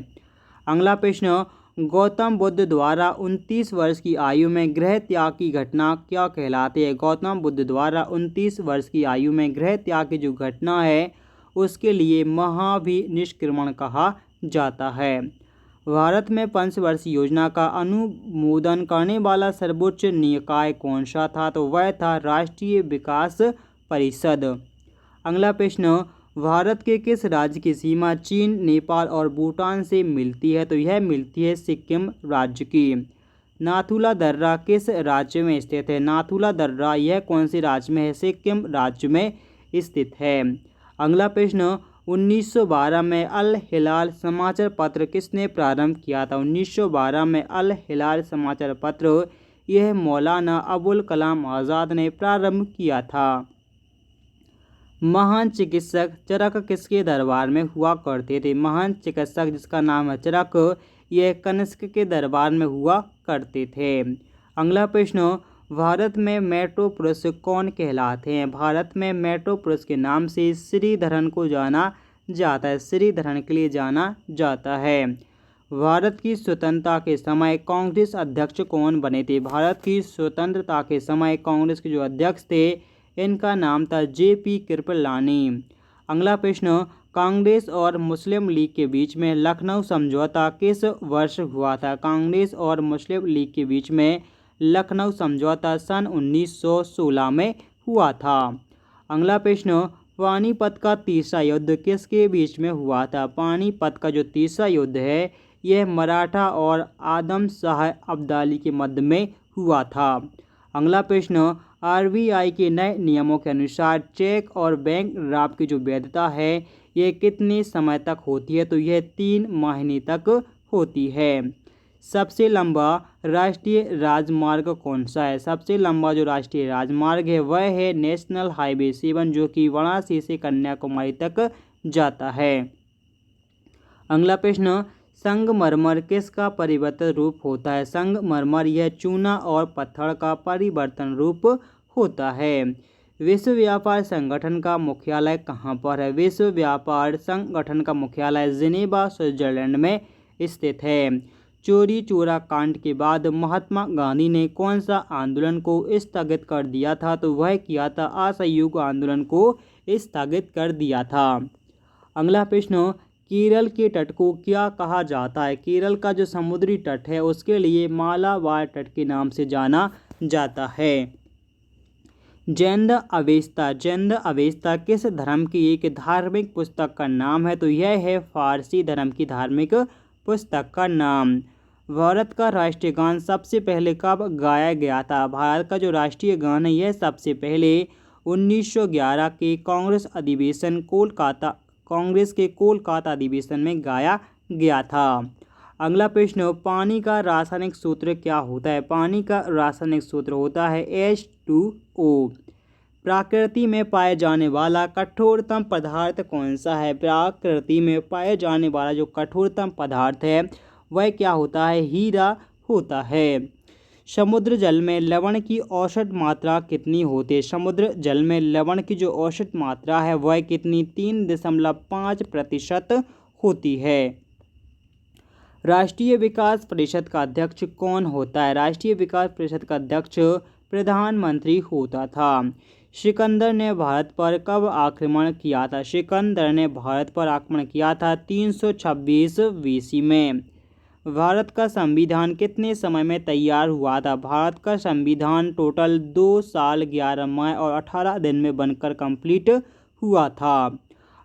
अगला प्रश्न, गौतम बुद्ध द्वारा 29 वर्ष की आयु में गृह त्याग की घटना क्या कहलाती है? गौतम बुद्ध द्वारा 29 वर्ष की आयु में गृह त्याग की जो घटना है उसके लिए महाभिनिष्क्रमण कहा जाता है। भारत में पंचवर्षीय योजना का अनुमोदन करने वाला सर्वोच्च निकाय कौन सा था? तो वह था राष्ट्रीय विकास परिषद। अगला प्रश्न, भारत के किस राज्य की सीमा चीन, नेपाल और भूटान से मिलती है? तो यह मिलती है सिक्किम राज्य की। नाथुला दर्रा किस राज्य में स्थित है? नाथुला दर्रा यह कौन से राज्य में है? सिक्किम राज्य में स्थित है। अगला प्रश्न, 1912 में अल हिलाल समाचार पत्र किसने प्रारंभ किया था? 1912 में अल हिलाल समाचार पत्र यह मौलाना अबुल कलाम आज़ाद ने प्रारंभ किया था। महान चिकित्सक चरक किसके दरबार में हुआ करते थे? महान चिकित्सक जिसका नाम है चरक यह कनिष्क के दरबार में हुआ करते थे। अगला प्रश्न, भारत में मेट्रो पुरुष कौन कहलाते हैं? भारत में मेट्रो पुरुष के नाम से श्रीधरन को जाना जाता है। श्रीधरन के लिए जाना जाता है। भारत की स्वतंत्रता के समय कांग्रेस अध्यक्ष कौन बने थे? भारत की स्वतंत्रता के समय कांग्रेस के जो अध्यक्ष थे इनका नाम था JP कृपलानी। अगला प्रश्न, कांग्रेस और मुस्लिम लीग के बीच में लखनऊ समझौता किस वर्ष हुआ था? कांग्रेस और मुस्लिम लीग के बीच में लखनऊ समझौता सन 1916 में हुआ था। अगला प्रश्न, पानीपत का तीसरा युद्ध किसके बीच में हुआ था? पानीपत का जो तीसरा युद्ध है यह मराठा और आदम शाह अब्दाली के मध्य में हुआ था। अगला प्रश्न, RBI के नए नियमों के अनुसार चेक और बैंक ड्राफ्ट की जो वैधता है यह कितने समय तक होती है? तो यह 3 महीने तक होती है। सबसे लंबा राष्ट्रीय राजमार्ग कौन सा है? सबसे लंबा जो राष्ट्रीय राजमार्ग है वह है नेशनल हाईवे 7 जो कि वाराणसी से कन्याकुमारी तक जाता है। अगला प्रश्न, संगमरमर किसका परिवर्तित रूप होता है? संगमरमर यह चूना और पत्थर का परिवर्तन रूप होता है। विश्व व्यापार संगठन का मुख्यालय कहाँ पर है? विश्व व्यापार संगठन का मुख्यालय जिनेवा स्विट्जरलैंड में स्थित है। चोरी चोरा कांड के बाद महात्मा गांधी ने कौन सा आंदोलन को स्थगित कर दिया था? तो वह किया था असहयोग आंदोलन को स्थगित कर दिया था। अगला प्रश्न, केरल के तट को क्या कहा जाता है? केरल का जो समुद्री तट है उसके लिए मालाबार तट के नाम से जाना जाता है। जैन अवेस्ता किस धर्म की एक धार्मिक पुस्तक का नाम है? तो यह है फारसी धर्म की धार्मिक पुस्तक का नाम। भारत का राष्ट्रीय गान सबसे पहले कब गाया गया था? भारत का जो राष्ट्रीय गान है यह सबसे पहले 1911 के कांग्रेस के कोलकाता अधिवेशन में गाया गया था। अगला प्रश्न, पानी का रासायनिक सूत्र क्या होता है? पानी का रासायनिक सूत्र होता है H2O। प्रकृति में पाए जाने वाला कठोरतम पदार्थ कौन सा है? प्रकृति में पाए जाने वाला जो कठोरतम पदार्थ है वह क्या होता है? हीरा होता है। समुद्र जल में लवण की औसत मात्रा कितनी होती है? समुद्र जल में लवण की जो औसत मात्रा है वह कितनी? 3.5% होती है। राष्ट्रीय विकास परिषद का अध्यक्ष कौन होता है? राष्ट्रीय विकास परिषद का अध्यक्ष प्रधानमंत्री होता था। सिकंदर ने भारत पर कब आक्रमण किया था? सिकंदर ने भारत पर आक्रमण किया था 326 BC में। भारत का संविधान कितने समय में तैयार हुआ था? भारत का संविधान टोटल 2 साल 11 माह और 18 दिन में बनकर कंप्लीट हुआ था।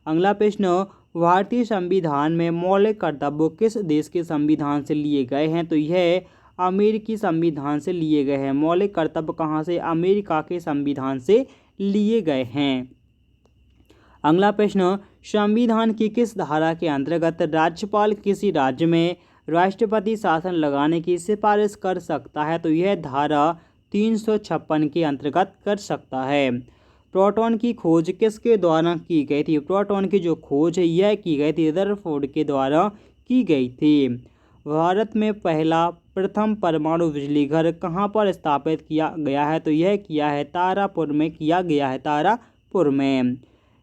अगला प्रश्न, भारतीय संविधान में मौलिक कर्तव्य किस देश के संविधान से लिए गए हैं? तो यह अमेरिकी संविधान से लिए गए हैं। मौलिक कर्तव्य कहाँ से? अमेरिका के संविधान से लिए गए हैं। अगला प्रश्न, संविधान की किस धारा के अंतर्गत राज्यपाल किसी राज्य में राष्ट्रपति शासन लगाने की सिफारिश कर सकता है? तो यह धारा 356 के अंतर्गत कर सकता है। प्रोटॉन की खोज किसके द्वारा की गई थी? प्रोटॉन की जो खोज है यह की गई थी रदरफोर्ड के द्वारा की गई थी। भारत में प्रथम परमाणु बिजली घर कहाँ पर स्थापित किया गया है? तो यह किया है तारापुर में किया गया है, तारापुर में।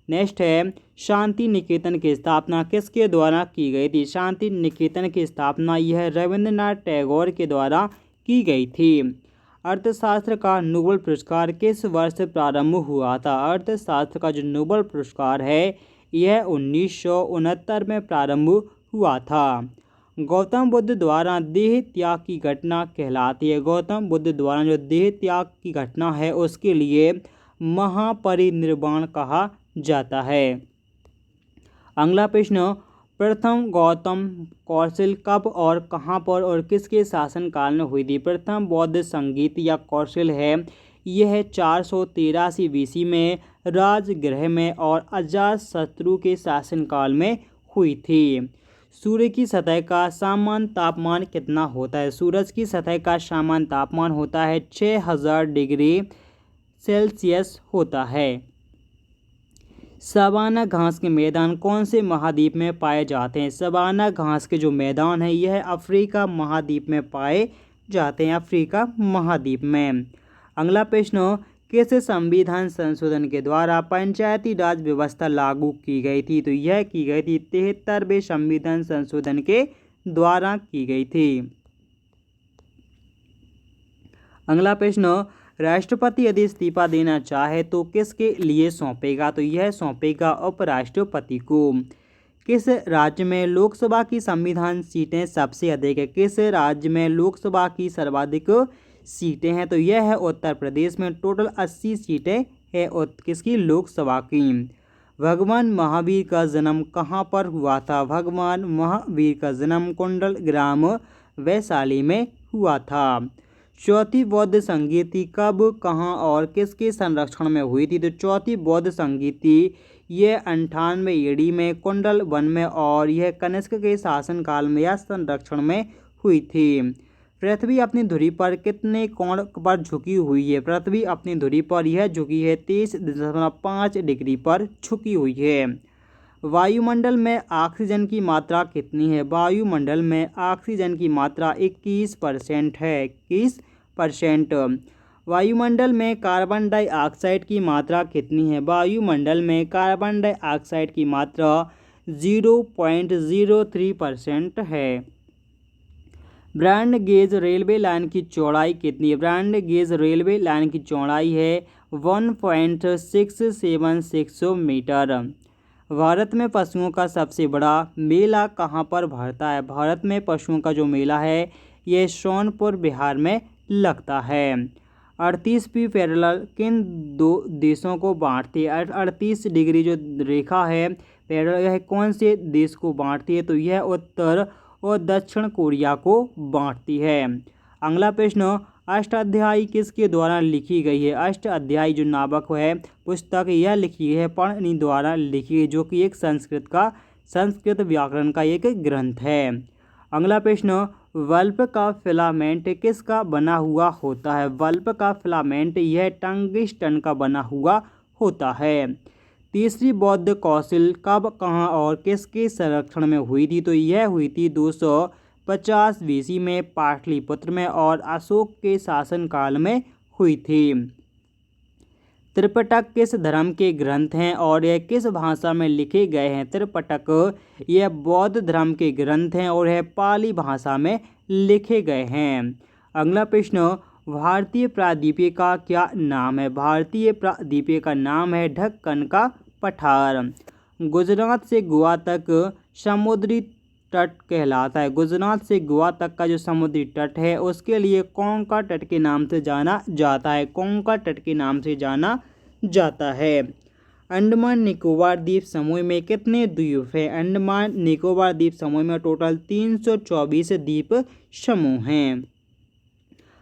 नेक्स्ट है, शांति निकेतन की स्थापना किसके द्वारा की गई थी? शांति निकेतन की स्थापना यह रविंद्रनाथ टैगोर के द्वारा की गई थी। अर्थशास्त्र का नोबेल पुरस्कार किस वर्ष प्रारंभ हुआ था? अर्थशास्त्र का जो नोबेल पुरस्कार है यह 1969 में प्रारंभ हुआ था। गौतम बुद्ध द्वारा देह त्याग की घटना कहलाती है। गौतम बुद्ध द्वारा जो देह त्याग की घटना है उसके लिए महापरिनिर्वाण कहा जाता है। अगला प्रश्न, प्रथम गौतम कौशल कब और कहां पर और किसके शासनकाल में हुई थी? प्रथम बौद्ध संगीत या कौशल है यह 483 BC में राजगृह में और अजातशत्रु के शासनकाल में हुई थी। सूर्य की सतह का सामान्य तापमान कितना होता है? सूरज की सतह का सामान्य तापमान होता है 6000 डिग्री सेल्सियस होता है। सवाना घास के मैदान कौन से महाद्वीप में पाए जाते हैं? सवाना घास के जो मैदान है यह अफ्रीका महाद्वीप में पाए जाते हैं, अफ्रीका महाद्वीप में। अगला प्रश्न, किस संविधान संशोधन के द्वारा पंचायती राज व्यवस्था लागू की गई थी? तो यह की गई थी 73वें संविधान संशोधन के द्वारा की गई थी। अगला प्रश्न, राष्ट्रपति यदि इस्तीफा देना चाहे तो किसके लिए सौंपेगा? तो यह सौंपेगा उपराष्ट्रपति को। किस राज्य में लोकसभा की संविधान सीटें सबसे अधिक है? किस राज्य में लोकसभा की सर्वाधिक सीटें हैं? तो यह है उत्तर प्रदेश में टोटल 80 सीटें है किसकी? लोकसभा की। भगवान महावीर का जन्म कहाँ पर हुआ था? भगवान महावीर का जन्म कुंडल ग्राम वैशाली में हुआ था। चौथी बौद्ध संगीति कब, कहाँ और किसके संरक्षण में हुई थी? तो चौथी बौद्ध संगीति यह 98 AD में कुंडल वन में और यह कनिष्क के शासनकाल में या संरक्षण में हुई थी। पृथ्वी अपनी धुरी पर कितने कोण पर झुकी हुई है? पृथ्वी अपनी धुरी पर यह झुकी है 23.5 डिग्री पर झुकी हुई है। वायुमंडल में ऑक्सीजन की मात्रा कितनी है? वायुमंडल में ऑक्सीजन की मात्रा 21% है, 21%। वायुमंडल में कार्बन डाइऑक्साइड की मात्रा कितनी है? वायुमंडल में कार्बन डाइऑक्साइड की मात्रा 0.03% है। ब्रॉड गेज रेलवे लाइन की चौड़ाई कितनी है? ब्रॉड गेज रेलवे लाइन की चौड़ाई है 1.676 मीटर। भारत में पशुओं का सबसे बड़ा मेला कहाँ पर भरता है? भारत में पशुओं का जो मेला है ये सोनपुर बिहार में लगता है। 38वीं पैरेलल किन दो देशों को बांटती है? 38 डिग्री जो रेखा है पैरेलल, यह कौन से देश को बांटती है? तो यह उत्तर और दक्षिण कोरिया को बांटती है। अगला प्रश्न, अष्टाध्यायी किसके द्वारा लिखी गई है? अष्टाध्यायी जो नामक है पुस्तक यह लिखी है पणनि द्वारा लिखी है, जो कि एक संस्कृत व्याकरण का एक ग्रंथ है। अगला प्रश्न, बल्ब का फिलामेंट किसका बना हुआ होता है? बल्ब का फिलामेंट यह टंगस्टन का बना हुआ होता है। तीसरी बौद्ध कौंसिल कब, कहाँ और किसके संरक्षण में हुई थी? तो यह हुई थी 250 BC में पाटलिपुत्र में और अशोक के शासनकाल में हुई थी। त्रिपिटक किस धर्म के ग्रंथ हैं और यह किस भाषा में लिखे गए हैं? त्रिपिटक यह बौद्ध धर्म के ग्रंथ हैं और यह पाली भाषा में लिखे गए हैं। अगला प्रश्न, भारतीय प्रायद्वीपीय का क्या नाम है? भारतीय प्रायद्वीपीय का नाम है ढक्कन का पठार। गुजरात से गोवा तक समुद्री तट कहलाता है। गुजरात से गोवा तक का जो समुद्री तट है उसके लिए कोंका तट के नाम से जाना जाता है। कोंका तट के नाम से जाना जाता है। अंडमान निकोबार द्वीप समूह में कितने द्वीप हैं? अंडमान निकोबार द्वीप समूह में टोटल 324 द्वीप समूह हैं।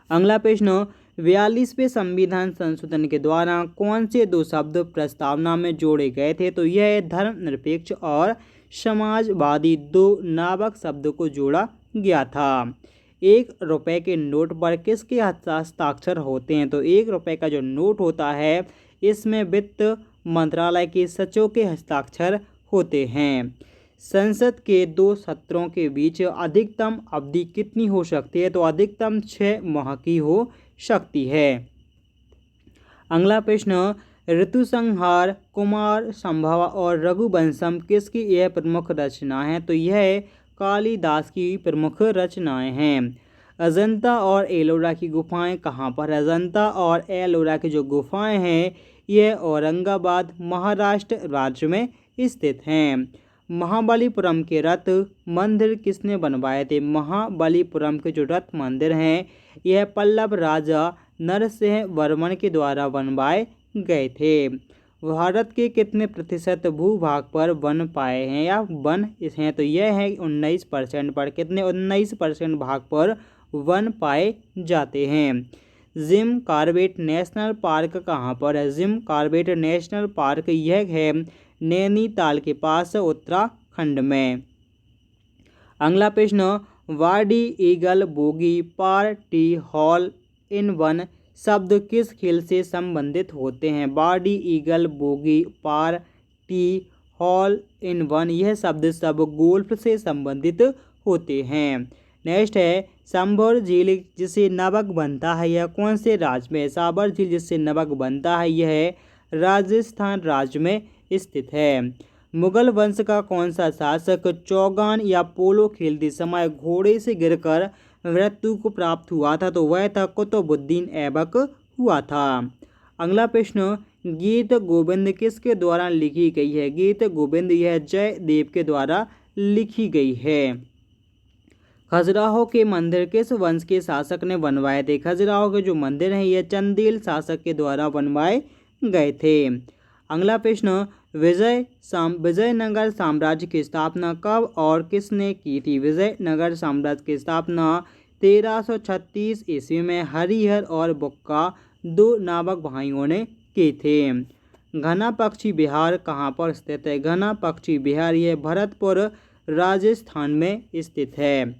अगला प्रश्न, 42वें संविधान संशोधन के द्वारा कौन से दो शब्द प्रस्तावना में जोड़े गए थे? तो यह धर्मनिरपेक्ष और समाजवादी दो नामक शब्द को जोड़ा गया था। 1 रुपये के नोट पर किसके हस्ताक्षर होते हैं? तो 1 रुपये का जो नोट होता है इसमें वित्त मंत्रालय के सचिव के हस्ताक्षर होते हैं। संसद के 2 सत्रों के बीच अधिकतम अवधि कितनी हो सकती है? तो अधिकतम 6 माह की हो सकती है। अगला प्रश्न, ऋतुसंहार, कुमार संभवा और रघुवंशम किसकी यह प्रमुख रचना है? तो यह कालिदास की प्रमुख रचनाएं हैं। अजंता और एलोरा की गुफाएं कहाँ पर? अजंता और एलोरा की जो गुफाएं हैं यह औरंगाबाद महाराष्ट्र राज्य में स्थित हैं। महाबलीपुरम के रथ मंदिर किसने बनवाए थे? महाबलीपुरम के जो रथ मंदिर हैं यह पल्लव राजा नरसिंह वर्मन के द्वारा बनवाए गए थे। भारत के कितने प्रतिशत भूभाग पर वन पाए हैं या वन हैं? तो यह है 19% पर। कितने? 19% भाग पर वन पाए जाते हैं। जिम कॉर्बेट नेशनल पार्क कहाँ पर है? जिम कॉर्बेट नेशनल पार्क यह है नैनीताल के पास उत्तराखंड में। अगला प्रश्न, वाडी eagle bogey par tee hole in one शब्द किस खेल से संबंधित होते हैं? वाडी eagle bogey par tee hole in one यह शब्द सब गोल्फ से संबंधित होते हैं। नेक्स्ट है, सांभर झील जिससे नमक बनता है यह कौन से राज्य में? सांभर झील जिससे नमक बनता है यह राजस्थान राज्य में स्थित है। मुगल वंश का कौन सा शासक चौगान या पोलो खेलते समय घोड़े से गिरकर मृत्यु को प्राप्त हुआ था? तो वह था कुतुबुद्दीन ऐबक हुआ था। अगला प्रश्न, गीत गोविंद किसके द्वारा लिखी गई है? गीत गोविंद यह जयदेव के द्वारा लिखी गई है। खजुराहो के मंदिर किस वंश के शासक ने बनवाए थे? खजुराहो के जो मंदिर हैं यह चंदेल शासक के द्वारा बनवाए गए थे। अगला प्रश्न, विजयनगर साम्राज्य की स्थापना कब और किसने की थी? विजयनगर साम्राज्य की स्थापना 1336 ईस्वी में हरिहर और बुक्का दो नामक भाइयों ने की थे। घना पक्षी बिहार कहाँ पर स्थित है? घना पक्षी बिहार यह भरतपुर राजस्थान में स्थित है।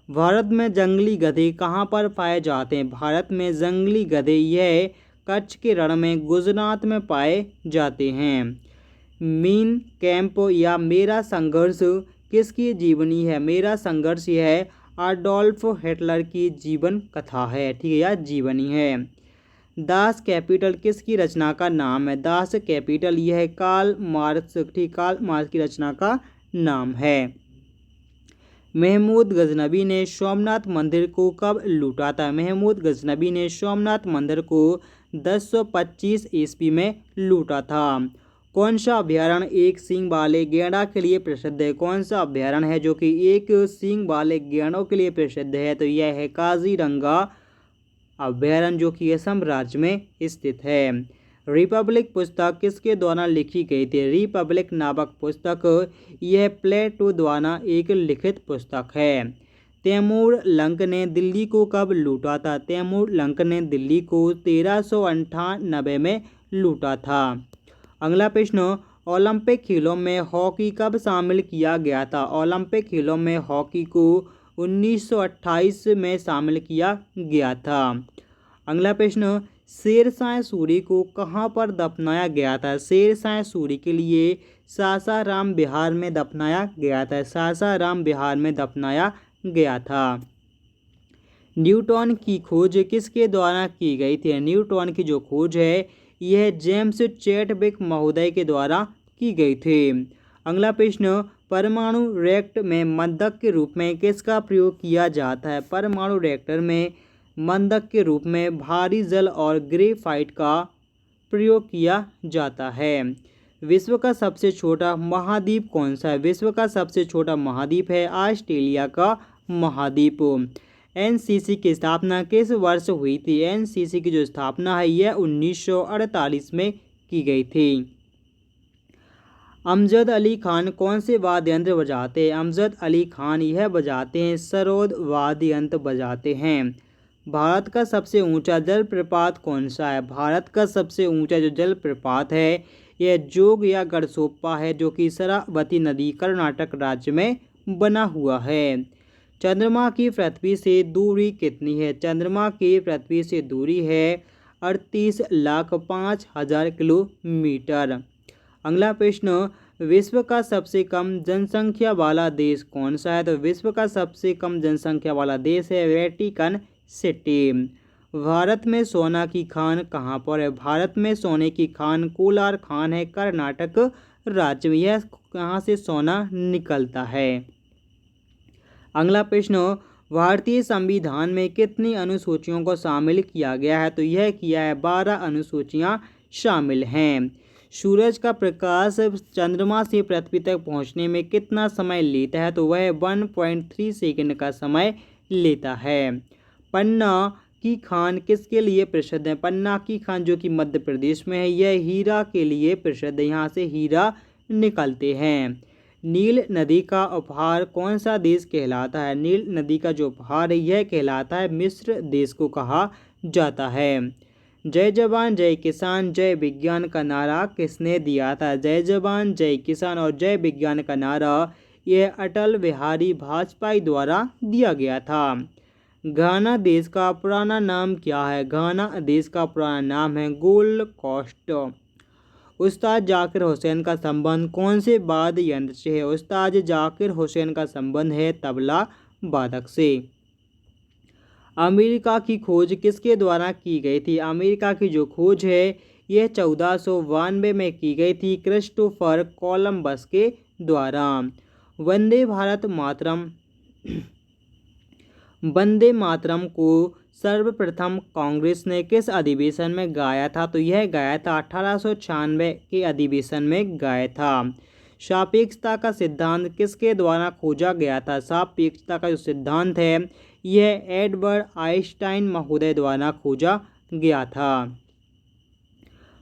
भारत में जंगली गधे कहाँ पर पाए जाते हैं? भारत में जंगली गधे यह कच्छ के रण में गुजरात में पाए जाते हैं। मीन कैंप या मेरा संघर्ष किसकी जीवनी है? मेरा संघर्ष यह एडोल्फ हिटलर की जीवन कथा है, ठीक है, या जीवनी है। दास कैपिटल किसकी रचना का नाम है? दास कैपिटल यह कार्ल मार्क्स की रचना का नाम है। महमूद गजनबी ने सोमनाथ मंदिर को कब लूटा था? महमूद गजनबी ने सोमनाथ मंदिर को 1025 ईस्वी में लूटा था। कौन सा अभ्यारण्य एक सींग वाले गैंडा के लिए प्रसिद्ध है? कौन सा अभ्यारण्य है जो कि एक सींग वाले गैंडों के लिए प्रसिद्ध है? तो यह है काजीरंगा अभ्यारण्य, जो कि असम राज्य में स्थित है। रिपब्लिक पुस्तक किसके द्वारा लिखी गई थी? रिपब्लिक नामक पुस्तक यह प्लेटो द्वारा एक लिखित पुस्तक है। तैमूर लंक ने दिल्ली को कब लूटा था? तैमूर लंक ने दिल्ली को 1398 में लूटा था। अगला प्रश्न, ओलंपिक खेलों में हॉकी कब शामिल किया गया था? ओलंपिक खेलों में हॉकी को 1928 में शामिल किया गया था। अगला प्रश्न, शेरशाह सूरी को कहाँ पर दफनाया गया था? शेरशाह सूरी के लिए सासाराम बिहार में दफनाया गया था। सासाराम बिहार में दफनाया गया था। न्यूटन की खोज किसके द्वारा की गई थी? न्यूटन की जो खोज है यह जेम्स चैडविक महोदय के द्वारा की गई थी। अगला प्रश्न, परमाणु रिएक्टर में मंदक के रूप में किसका प्रयोग किया जाता है? परमाणु रिएक्टर में मंदक के रूप में भारी जल और ग्रेफाइट का प्रयोग किया जाता है। विश्व का सबसे छोटा महाद्वीप कौन सा है? विश्व का सबसे छोटा महाद्वीप है ऑस्ट्रेलिया का महाद्वीप। एनसीसी की स्थापना किस वर्ष हुई थी? एनसीसी की जो स्थापना है यह 1948 में की गई थी। अमजद अली खान कौन से वाद्य यंत्र बजाते हैं? अमजद अली खान यह बजाते हैं सरोद वाद्य यंत्र बजाते हैं। भारत का सबसे ऊंचा जलप्रपात कौन सा है? भारत का सबसे ऊंचा जो जलप्रपात है यह जोग या गढ़सोप्पा है, जो कि शरावती नदी कर्नाटक राज्य में बना हुआ है। चंद्रमा की पृथ्वी से दूरी कितनी है? चंद्रमा की पृथ्वी से दूरी है 38,05,000 किलोमीटर। अगला प्रश्न, विश्व का सबसे कम जनसंख्या वाला देश कौन सा है? तो विश्व का सबसे कम जनसंख्या वाला देश है वेटिकन सिटी। भारत में सोना की खान कहाँ पर है? भारत में सोने की खान कोलार खान है कर्नाटक राज्य में। यह कहाँ से सोना निकलता है? अगला प्रश्न, भारतीय संविधान में कितनी अनुसूचियों को शामिल किया गया है? तो यह किया है 12 अनुसूचियाँ शामिल हैं। सूरज का प्रकाश चंद्रमा से पृथ्वी तक पहुंचने में कितना समय लेता है? तो वह 1.3 सेकंड का समय लेता है। पन्ना की खान किसके लिए प्रसिद्ध है? पन्ना की खान जो कि मध्य प्रदेश में है यह हीरा के लिए प्रसिद्ध है। यहाँ से हीरा निकलते हैं। नील नदी का उपहार कौन सा देश कहलाता है? नील नदी का जो उपहार है यह कहलाता है मिस्र देश को कहा जाता है। जय जवान जय किसान जय विज्ञान का नारा किसने दिया था? जय जवान जय किसान और जय विज्ञान का नारा यह अटल बिहारी वाजपेयी द्वारा दिया गया था। घाना देश का पुराना नाम क्या है? घाना देश का पुराना नाम है गोल्ड कोस्ट। उस्ताद जाकिर हुसैन का संबंध कौन से वाद्य यंत्र से है? उस्ताद जाकिर हुसैन का संबंध है तबला वादक से। अमेरिका की खोज किसके द्वारा की गई थी? अमेरिका की जो खोज है यह 1492 में की गई थी क्रिस्टोफर कोलंबस के द्वारा। वंदे भारत मातरम वंदे मातरम को सर्वप्रथम कांग्रेस ने किस अधिवेशन में गाया था? तो यह गाया था 1896 के अधिवेशन में गाया था। सापेक्षता का सिद्धांत किसके द्वारा खोजा गया था? सापेक्षता का जो सिद्धांत है यह एडवर्ड आइंस्टाइन महोदय द्वारा खोजा गया था।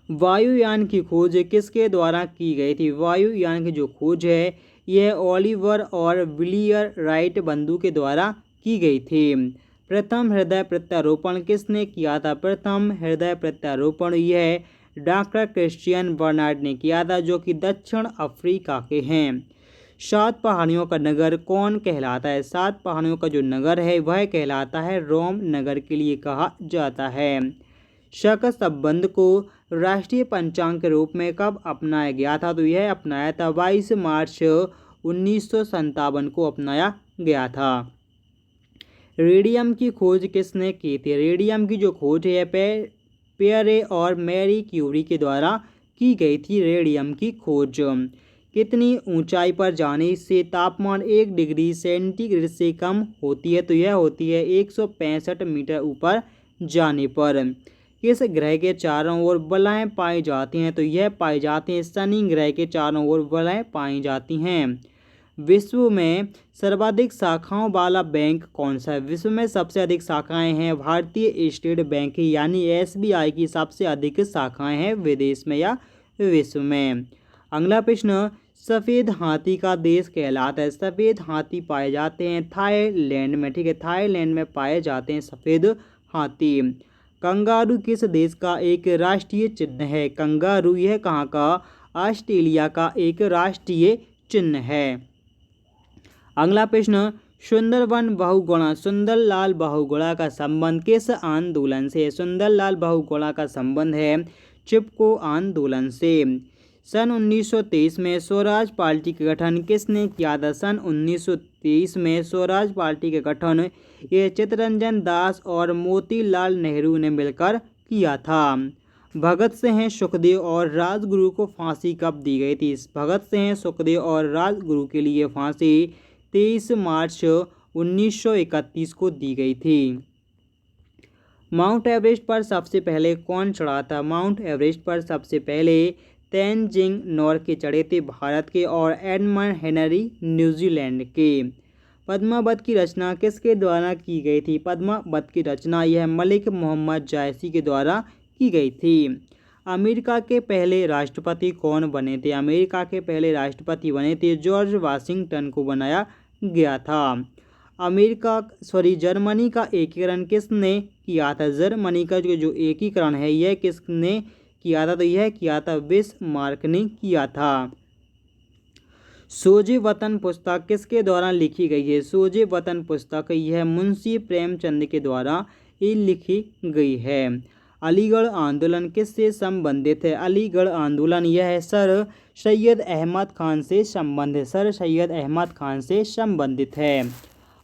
वायुयान की खोज किसके द्वारा की गई थी? वायुयान की जो खोज है यह ओलिवर और विलियर राइट बंधु के द्वारा की गई थी। प्रथम हृदय प्रत्यारोपण किसने किया था? प्रथम हृदय प्रत्यारोपण यह डॉक्टर क्रिश्चियन बर्नार्ड ने किया था, जो कि दक्षिण अफ्रीका के हैं। 7 पहाड़ियों का नगर कौन कहलाता है? 7 पहाड़ियों का जो नगर है वह कहलाता है रोम नगर के लिए कहा जाता है। शक संबंध को राष्ट्रीय पंचांग के रूप में कब अपनाया गया था? तो यह अपनाया था 22 मार्च 1957 को अपनाया गया था। रेडियम की खोज किसने की थी? रेडियम की जो खोज है पियरे और मैरी क्यूरी के द्वारा की गई थी रेडियम की खोज। कितनी ऊंचाई पर जाने से तापमान 1 डिग्री सेंटीग्रेड से कम होती है? तो यह होती है 165 मीटर ऊपर जाने पर। किस ग्रह के चारों ओर बलाएं पाई जाती हैं? तो यह पाई जाती हैं शनि ग्रह के चारों ओर बलाएं पाई जाती हैं। विश्व में सर्वाधिक शाखाओं वाला बैंक कौन सा है? विश्व में सबसे अधिक शाखाएं हैं भारतीय स्टेट बैंक की, यानी SBI की सबसे अधिक शाखाएं हैं विदेश में या विश्व में। अगला प्रश्न, सफ़ेद हाथी का देश कहलाता है? सफ़ेद हाथी पाए जाते हैं थाईलैंड में। ठीक है, थाईलैंड में पाए जाते हैं सफ़ेद हाथी। कंगारू किस देश का एक राष्ट्रीय चिन्ह है? कंगारू यह कहाँ का? ऑस्ट्रेलिया का एक राष्ट्रीय चिन्ह है। अगला प्रश्न, सुंदरबन बहुगुणा सुंदरलाल बहुगुणा का संबंध किस आंदोलन से? सुंदरलाल बहुगुणा का संबंध है चिपको आंदोलन से। सन 1923 में स्वराज पार्टी का गठन किसने किया था? सन 1923 में स्वराज पार्टी का गठन ये चित्तरंजन दास और मोतीलाल नेहरू ने मिलकर किया था। भगत सिंह, सुखदेव और राजगुरु को फांसी कब दी गई थी? भगत सिंह, सुखदेव और राजगुरु के लिए फांसी 23 मार्च 1931 को दी गई थी। माउंट एवरेस्ट पर सबसे पहले कौन चढ़ा था? माउंट एवरेस्ट पर सबसे पहले तेनजिंग नोर्गे चढ़े थे भारत के, और एडमंड हेनरी न्यूजीलैंड के। पद्मावत की रचना किसके द्वारा की गई थी? पद्मावत की रचना यह मलिक मोहम्मद जायसी के द्वारा की गई थी। अमेरिका के पहले राष्ट्रपति कौन बने थे? अमेरिका के पहले राष्ट्रपति बने थे जॉर्ज वाशिंगटन को बनाया गया था। जर्मनी का एकीकरण किसने किया था? जर्मनी का जो एकीकरण है यह किसने किया था? तो यह किया था बिस्मार्क ने किया था। सोजे वतन पुस्तक किसके द्वारा लिखी गई है? सोजे वतन पुस्तक यह मुंशी प्रेमचंद के द्वारा ये लिखी गई है। अलीगढ़ आंदोलन किससे संबंधित है? अलीगढ़ आंदोलन यह सर सैयद अहमद खान से संबंधित सर सैयद अहमद खान से संबंधित है।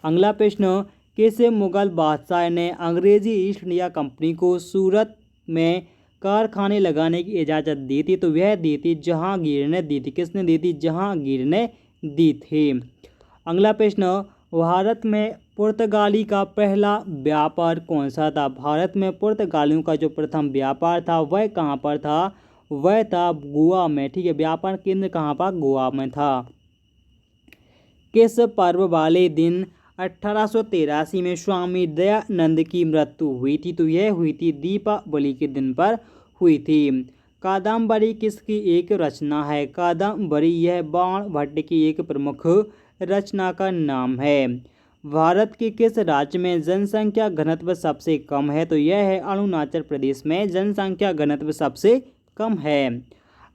अगला प्रश्न, किस मुगल बादशाह ने अंग्रेजी ईस्ट इंडिया कंपनी को सूरत में कारखाने लगाने की इजाज़त दी थी? तो वह दी थी जहांगीर ने दी थी। किसने दी थी? जहांगीर ने दी थी। अगला प्रश्न, भारत में पुर्तगाली का पहला व्यापार कौन सा था? भारत में पुर्तगालियों का जो प्रथम व्यापार था वह कहाँ पर था? वह था गोवा में। ठीक है, व्यापार केंद्र कहाँ पर? गोवा में था। किस पर्व वाले दिन 1883 में स्वामी दयानंद की मृत्यु हुई थी? तो यह हुई थी दीपावली के दिन पर हुई थी। कादम्बरी किसकी एक रचना है? कादम्बरी यह बाण भट्ट की एक प्रमुख रचना का नाम है। भारत के किस राज्य में जनसंख्या घनत्व सबसे कम है? तो यह है अरुणाचल प्रदेश में जनसंख्या घनत्व सबसे कम है।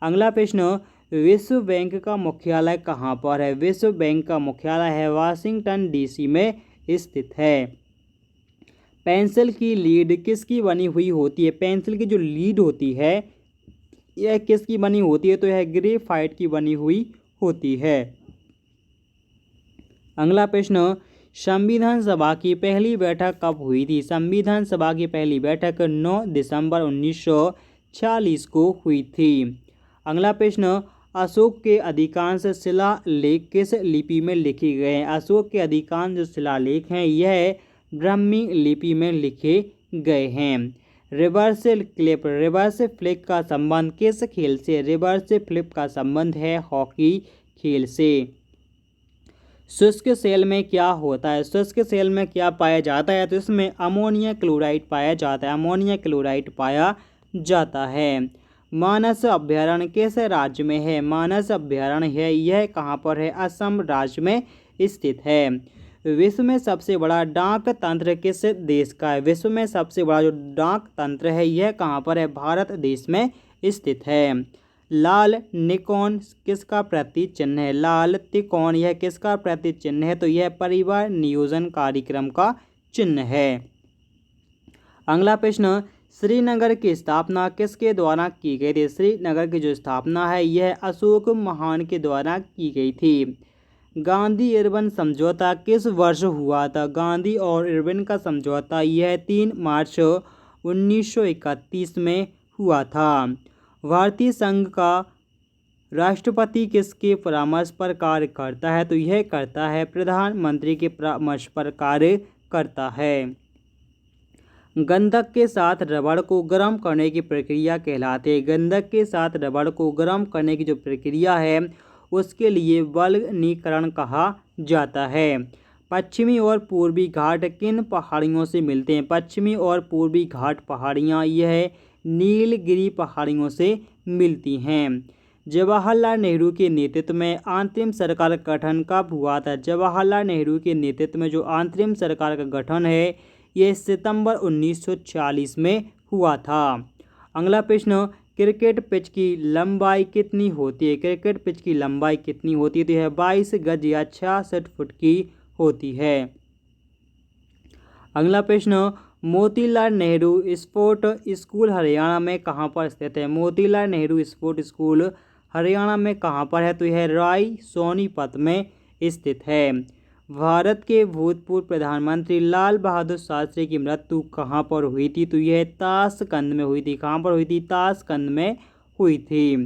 अगला प्रश्न, विश्व बैंक का मुख्यालय कहाँ पर है? विश्व बैंक का मुख्यालय है वाशिंगटन DC में स्थित है। पेंसिल की लीड किसकी बनी हुई होती है? पेंसिल की जो लीड होती है यह किसकी बनी होती है? तो यह ग्रेफाइट की बनी हुई होती है। अगला प्रश्न, संविधान सभा की पहली बैठक कब हुई थी? संविधान सभा की पहली बैठक 9 दिसंबर 1946 को हुई थी। अगला प्रश्न, अशोक के अधिकांश शिलालेख किस लिपि में लिखे गए हैं? अशोक के अधिकांश जो शिलालेख हैं यह ब्राह्मी लिपि में लिखे गए हैं। रिवर्स फ्लिप का संबंध किस खेल से? रिवर्स फ्लिप का संबंध है हॉकी खेल से। शुष्क सेल में क्या होता है? शुष्क सेल में क्या पाया जाता है? तो इसमें अमोनिया क्लोराइड पाया जाता है। अमोनिया क्लोराइड पाया जाता है। मानस अभ्यारण्य किस राज्य में है? मानस अभ्यारण्य है यह कहाँ पर है? असम राज्य में स्थित है। विश्व में सबसे बड़ा डाक तंत्र किस देश का है? विश्व में सबसे बड़ा जो डाक तंत्र है यह कहाँ पर है? भारत देश में स्थित है। लाल निकोन किसका प्रतीक चिन्ह है? लाल त्रिकोण यह किसका प्रतीक चिन्ह है? तो यह परिवार नियोजन कार्यक्रम का चिन्ह है। अगला प्रश्न, श्रीनगर की स्थापना किसके द्वारा की गई थी? श्रीनगर की जो स्थापना है यह अशोक महान के द्वारा की गई थी। गांधी इरविन समझौता किस वर्ष हुआ था? गांधी और इरविन का समझौता यह 3 मार्च 1931 में हुआ था। भारतीय संघ का राष्ट्रपति किसके परामर्श पर कार्य करता है? तो यह करता है प्रधानमंत्री के परामर्श पर कार्य करता है। गंधक के साथ रबड़ को गर्म करने की प्रक्रिया कहलाती है। गंधक के साथ रबड़ को गर्म करने की जो प्रक्रिया है उसके लिए वल्कनीकरण कहा जाता है। पश्चिमी और पूर्वी घाट किन पहाड़ियों से मिलते हैं? पश्चिमी और पूर्वी घाट पहाड़ियाँ यह नीलगिरी पहाड़ियों से मिलती हैं। जवाहरलाल नेहरू के नेतृत्व में अंतरिम सरकार का गठन कब हुआ था? जवाहरलाल नेहरू के नेतृत्व में जो अंतरिम सरकार का गठन है यह सितंबर 1940 में हुआ था। अगला प्रश्न, क्रिकेट पिच की लंबाई कितनी होती है? क्रिकेट पिच की लंबाई कितनी होती है? तो यह 22 गज या 66 फुट की होती है। अगला प्रश्न, मोतीलाल नेहरू स्पोर्ट स्कूल हरियाणा में कहाँ पर स्थित है? मोतीलाल नेहरू स्पोर्ट स्कूल हरियाणा में कहाँ पर है? तो यह राय सोनीपत में स्थित है। भारत के भूतपूर्व प्रधानमंत्री लाल बहादुर शास्त्री की मृत्यु कहाँ पर हुई थी? तो यह ताशकंद में हुई थी। कहाँ पर हुई थी? ताशकंद में हुई थी।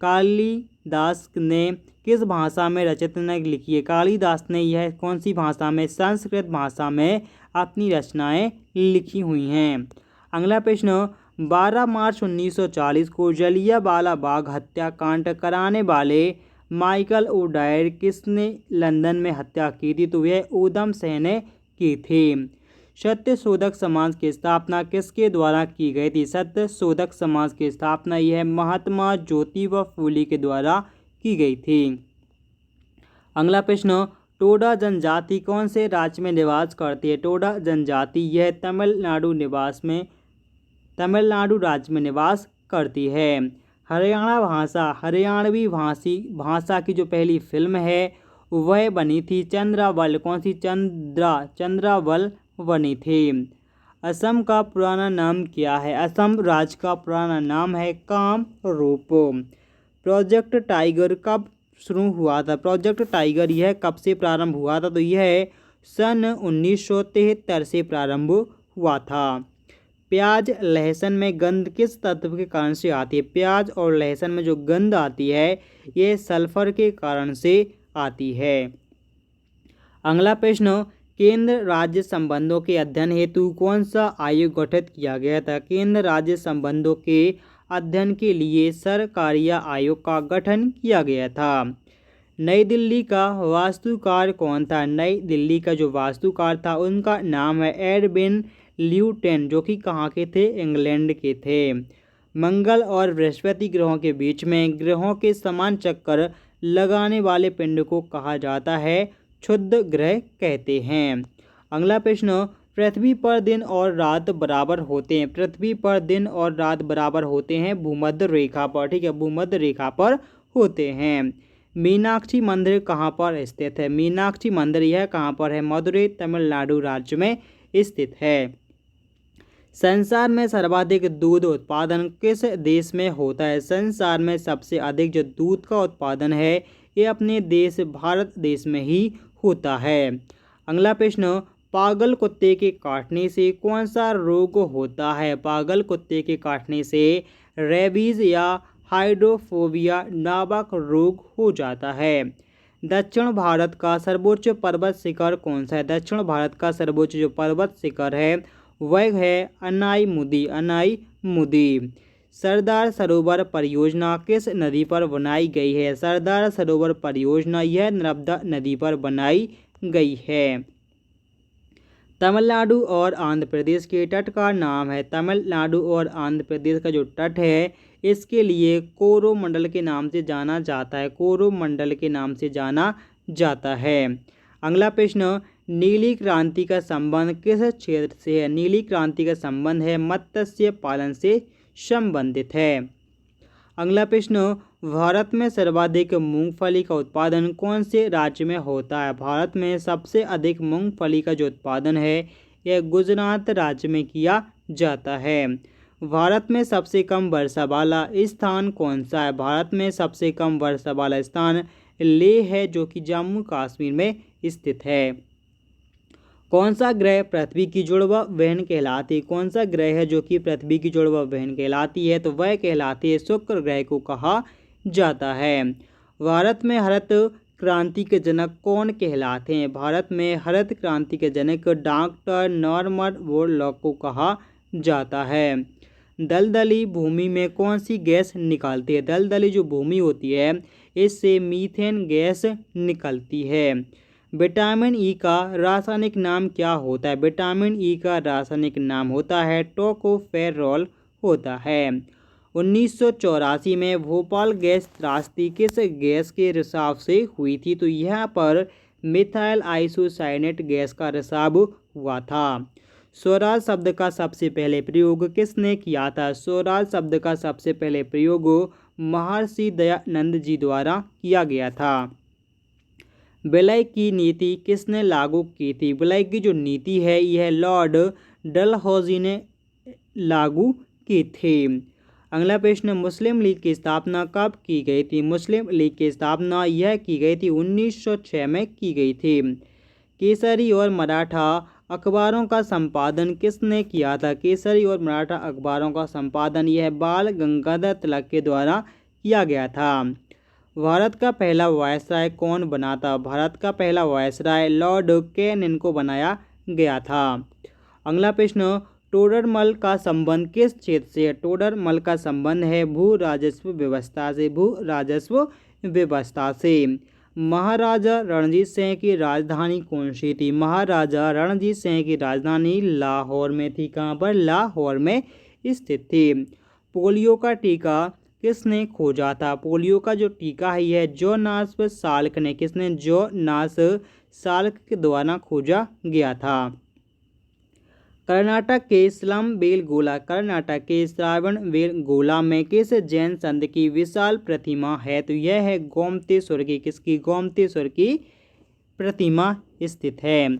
कालिदास ने किस भाषा में रचनाएं लिखी है? कालिदास ने यह कौन सी भाषा में? संस्कृत भाषा में अपनी रचनाएं लिखी हुई हैं। अगला प्रश्न, 12 मार्च 1940 को जलियांवाला बाग हत्याकांड कराने वाले माइकल ओडायर किसने लंदन में हत्या की थी? तो यह उधम सिंह ने की थी। सत्यशोधक समाज की स्थापना किसके द्वारा की गई थी? सत्यशोधक समाज की स्थापना यह महात्मा ज्योतिबा फूले के द्वारा की गई थी। अगला प्रश्न, टोडा जनजाति कौन से राज्य में निवास करती है? टोडा जनजाति यह तमिलनाडु राज्य में निवास करती है। हरियाणा भाषा हरियाणवी भाषा की जो पहली फिल्म है वह बनी थी चंद्रावल। कौन सी? चंद्रावल बनी थी। असम का पुराना नाम क्या है? असम राज्य का पुराना नाम है कामरूप। प्रोजेक्ट टाइगर कब शुरू हुआ था? प्रोजेक्ट टाइगर यह कब से प्रारंभ हुआ था? तो यह सन 1973 से प्रारंभ हुआ था। प्याज लहसुन में गंध किस तत्व के कारण से आती है? प्याज और लहसुन में जो गंध आती है ये सल्फर के कारण से आती है। अगला प्रश्न, केंद्र राज्य संबंधों के अध्ययन हेतु कौन सा आयोग गठित किया गया था? केंद्र राज्य संबंधों के अध्ययन के लिए सरकारी आयोग का गठन किया गया था। नई दिल्ली का वास्तुकार कौन था? नई दिल्ली का जो वास्तुकार था उनका नाम है एडविन ल्यूटेन, जो कि कहाँ के थे? इंग्लैंड के थे। मंगल और बृहस्पति ग्रहों के बीच में ग्रहों के समान चक्कर लगाने वाले पिंड को कहा जाता है क्षुद्र ग्रह कहते हैं। अगला प्रश्न, पृथ्वी पर दिन और रात बराबर होते हैं। पृथ्वी पर दिन और रात बराबर होते हैं भूमध्य रेखा पर। ठीक है, भूमध्य रेखा पर होते हैं। मीनाक्षी मंदिर कहाँ पर स्थित है? मीनाक्षी मंदिर यह कहाँ पर है? मदुरै तमिलनाडु राज्य में स्थित है। संसार में सर्वाधिक दूध उत्पादन किस देश में होता है? संसार में सबसे अधिक जो दूध का उत्पादन है ये अपने देश भारत देश में ही होता है। अगला प्रश्न, पागल कुत्ते के काटने से कौन सा रोग होता है? पागल कुत्ते के काटने से रेबीज या हाइड्रोफोबिया नामक रोग हो जाता है। दक्षिण भारत का सर्वोच्च पर्वत शिखर कौन सा है? दक्षिण भारत का सर्वोच्च जो पर्वत शिखर है वह है अनाईमुदी। सरदार सरोवर परियोजना किस नदी पर बनाई गई है? सरदार सरोवर परियोजना यह नर्मदा नदी पर बनाई गई है। तमिलनाडु और आंध्र प्रदेश के तट का नाम है। तमिलनाडु और आंध्र प्रदेश का जो तट है इसके लिए कोरोमंडल के नाम से जाना जाता है। कोरोमंडल के नाम से जाना जाता है। अगला प्रश्न, नीली क्रांति का संबंध किस क्षेत्र से है? नीली क्रांति का संबंध है मत्स्य पालन से संबंधित है। अगला प्रश्न, भारत में सर्वाधिक मूंगफली का उत्पादन कौन से राज्य में होता है? भारत में सबसे अधिक मूंगफली का जो उत्पादन है यह गुजरात राज्य में किया जाता है। भारत में सबसे कम वर्षा वाला स्थान कौन सा है? भारत में सबसे कम वर्षा वाला स्थान लेह है जो कि जम्मू कश्मीर में स्थित है। कौन सा ग्रह पृथ्वी की जुड़वा बहन कहलाती है? कौन सा ग्रह है जो कि पृथ्वी की जुड़वा बहन कहलाती है? तो वह कहलाती है शुक्र ग्रह को कहा जाता है। भारत में हरित क्रांति के जनक कौन कहलाते हैं? भारत में हरित क्रांति के जनक डॉक्टर नॉर्मन बोरलॉग को कहा जाता है। दलदली भूमि में कौन सी गैस निकलती है? दलदली जो भूमि होती है इससे मीथेन गैस निकलती है। विटामिन ई का रासायनिक नाम क्या होता है? विटामिन ई का रासायनिक नाम होता है टोकोफेरॉल होता है। 1984 में भोपाल गैस त्रासदी किस गैस के रिसाव से हुई थी? तो यहाँ पर मिथाइल आइसोसाइनेट गैस का रिसाव हुआ था। स्वराज शब्द का सबसे पहले प्रयोग किसने किया था? स्वराज शब्द का सबसे पहले प्रयोग महर्षि दयानंद जी द्वारा किया गया था। विलय की नीति किसने लागू की थी? विलय की जो नीति है यह लॉर्ड डलहौजी ने लागू की थी। अगला प्रश्न, मुस्लिम लीग की स्थापना कब की गई थी? मुस्लिम लीग की स्थापना यह की गई थी 1906 में की गई थी। केसरी और मराठा अखबारों का संपादन किसने किया था? केसरी और मराठा अखबारों का संपादन यह बाल गंगाधर तिलक के द्वारा किया गया था। भारत का पहला वायसराय कौन बना था? भारत का पहला वायसराय लॉर्ड कैनिंग को बनाया गया था। अगला प्रश्न, टोडरमल का संबंध किस क्षेत्र से है? टोडरमल का संबंध है भू राजस्व व्यवस्था से। भू राजस्व व्यवस्था से। महाराजा रणजीत सिंह की राजधानी कौन सी थी? महाराजा रणजीत सिंह की राजधानी लाहौर में थी। कहाँ पर? लाहौर में स्थित थी। पोलियो का टीका किसने खोजा था? पोलियो का जो टीका है यह जोनास साल्क ने किसने? जोनास साल्क के द्वारा खोजा गया था। कर्नाटक के श्रवणबेलगोला कर्नाटक के श्रवणबेलगोला में किस जैन संत की विशाल प्रतिमा है? तो यह है गोमतेश्वर की। किसकी? गोमतेश्वर की प्रतिमा स्थित है।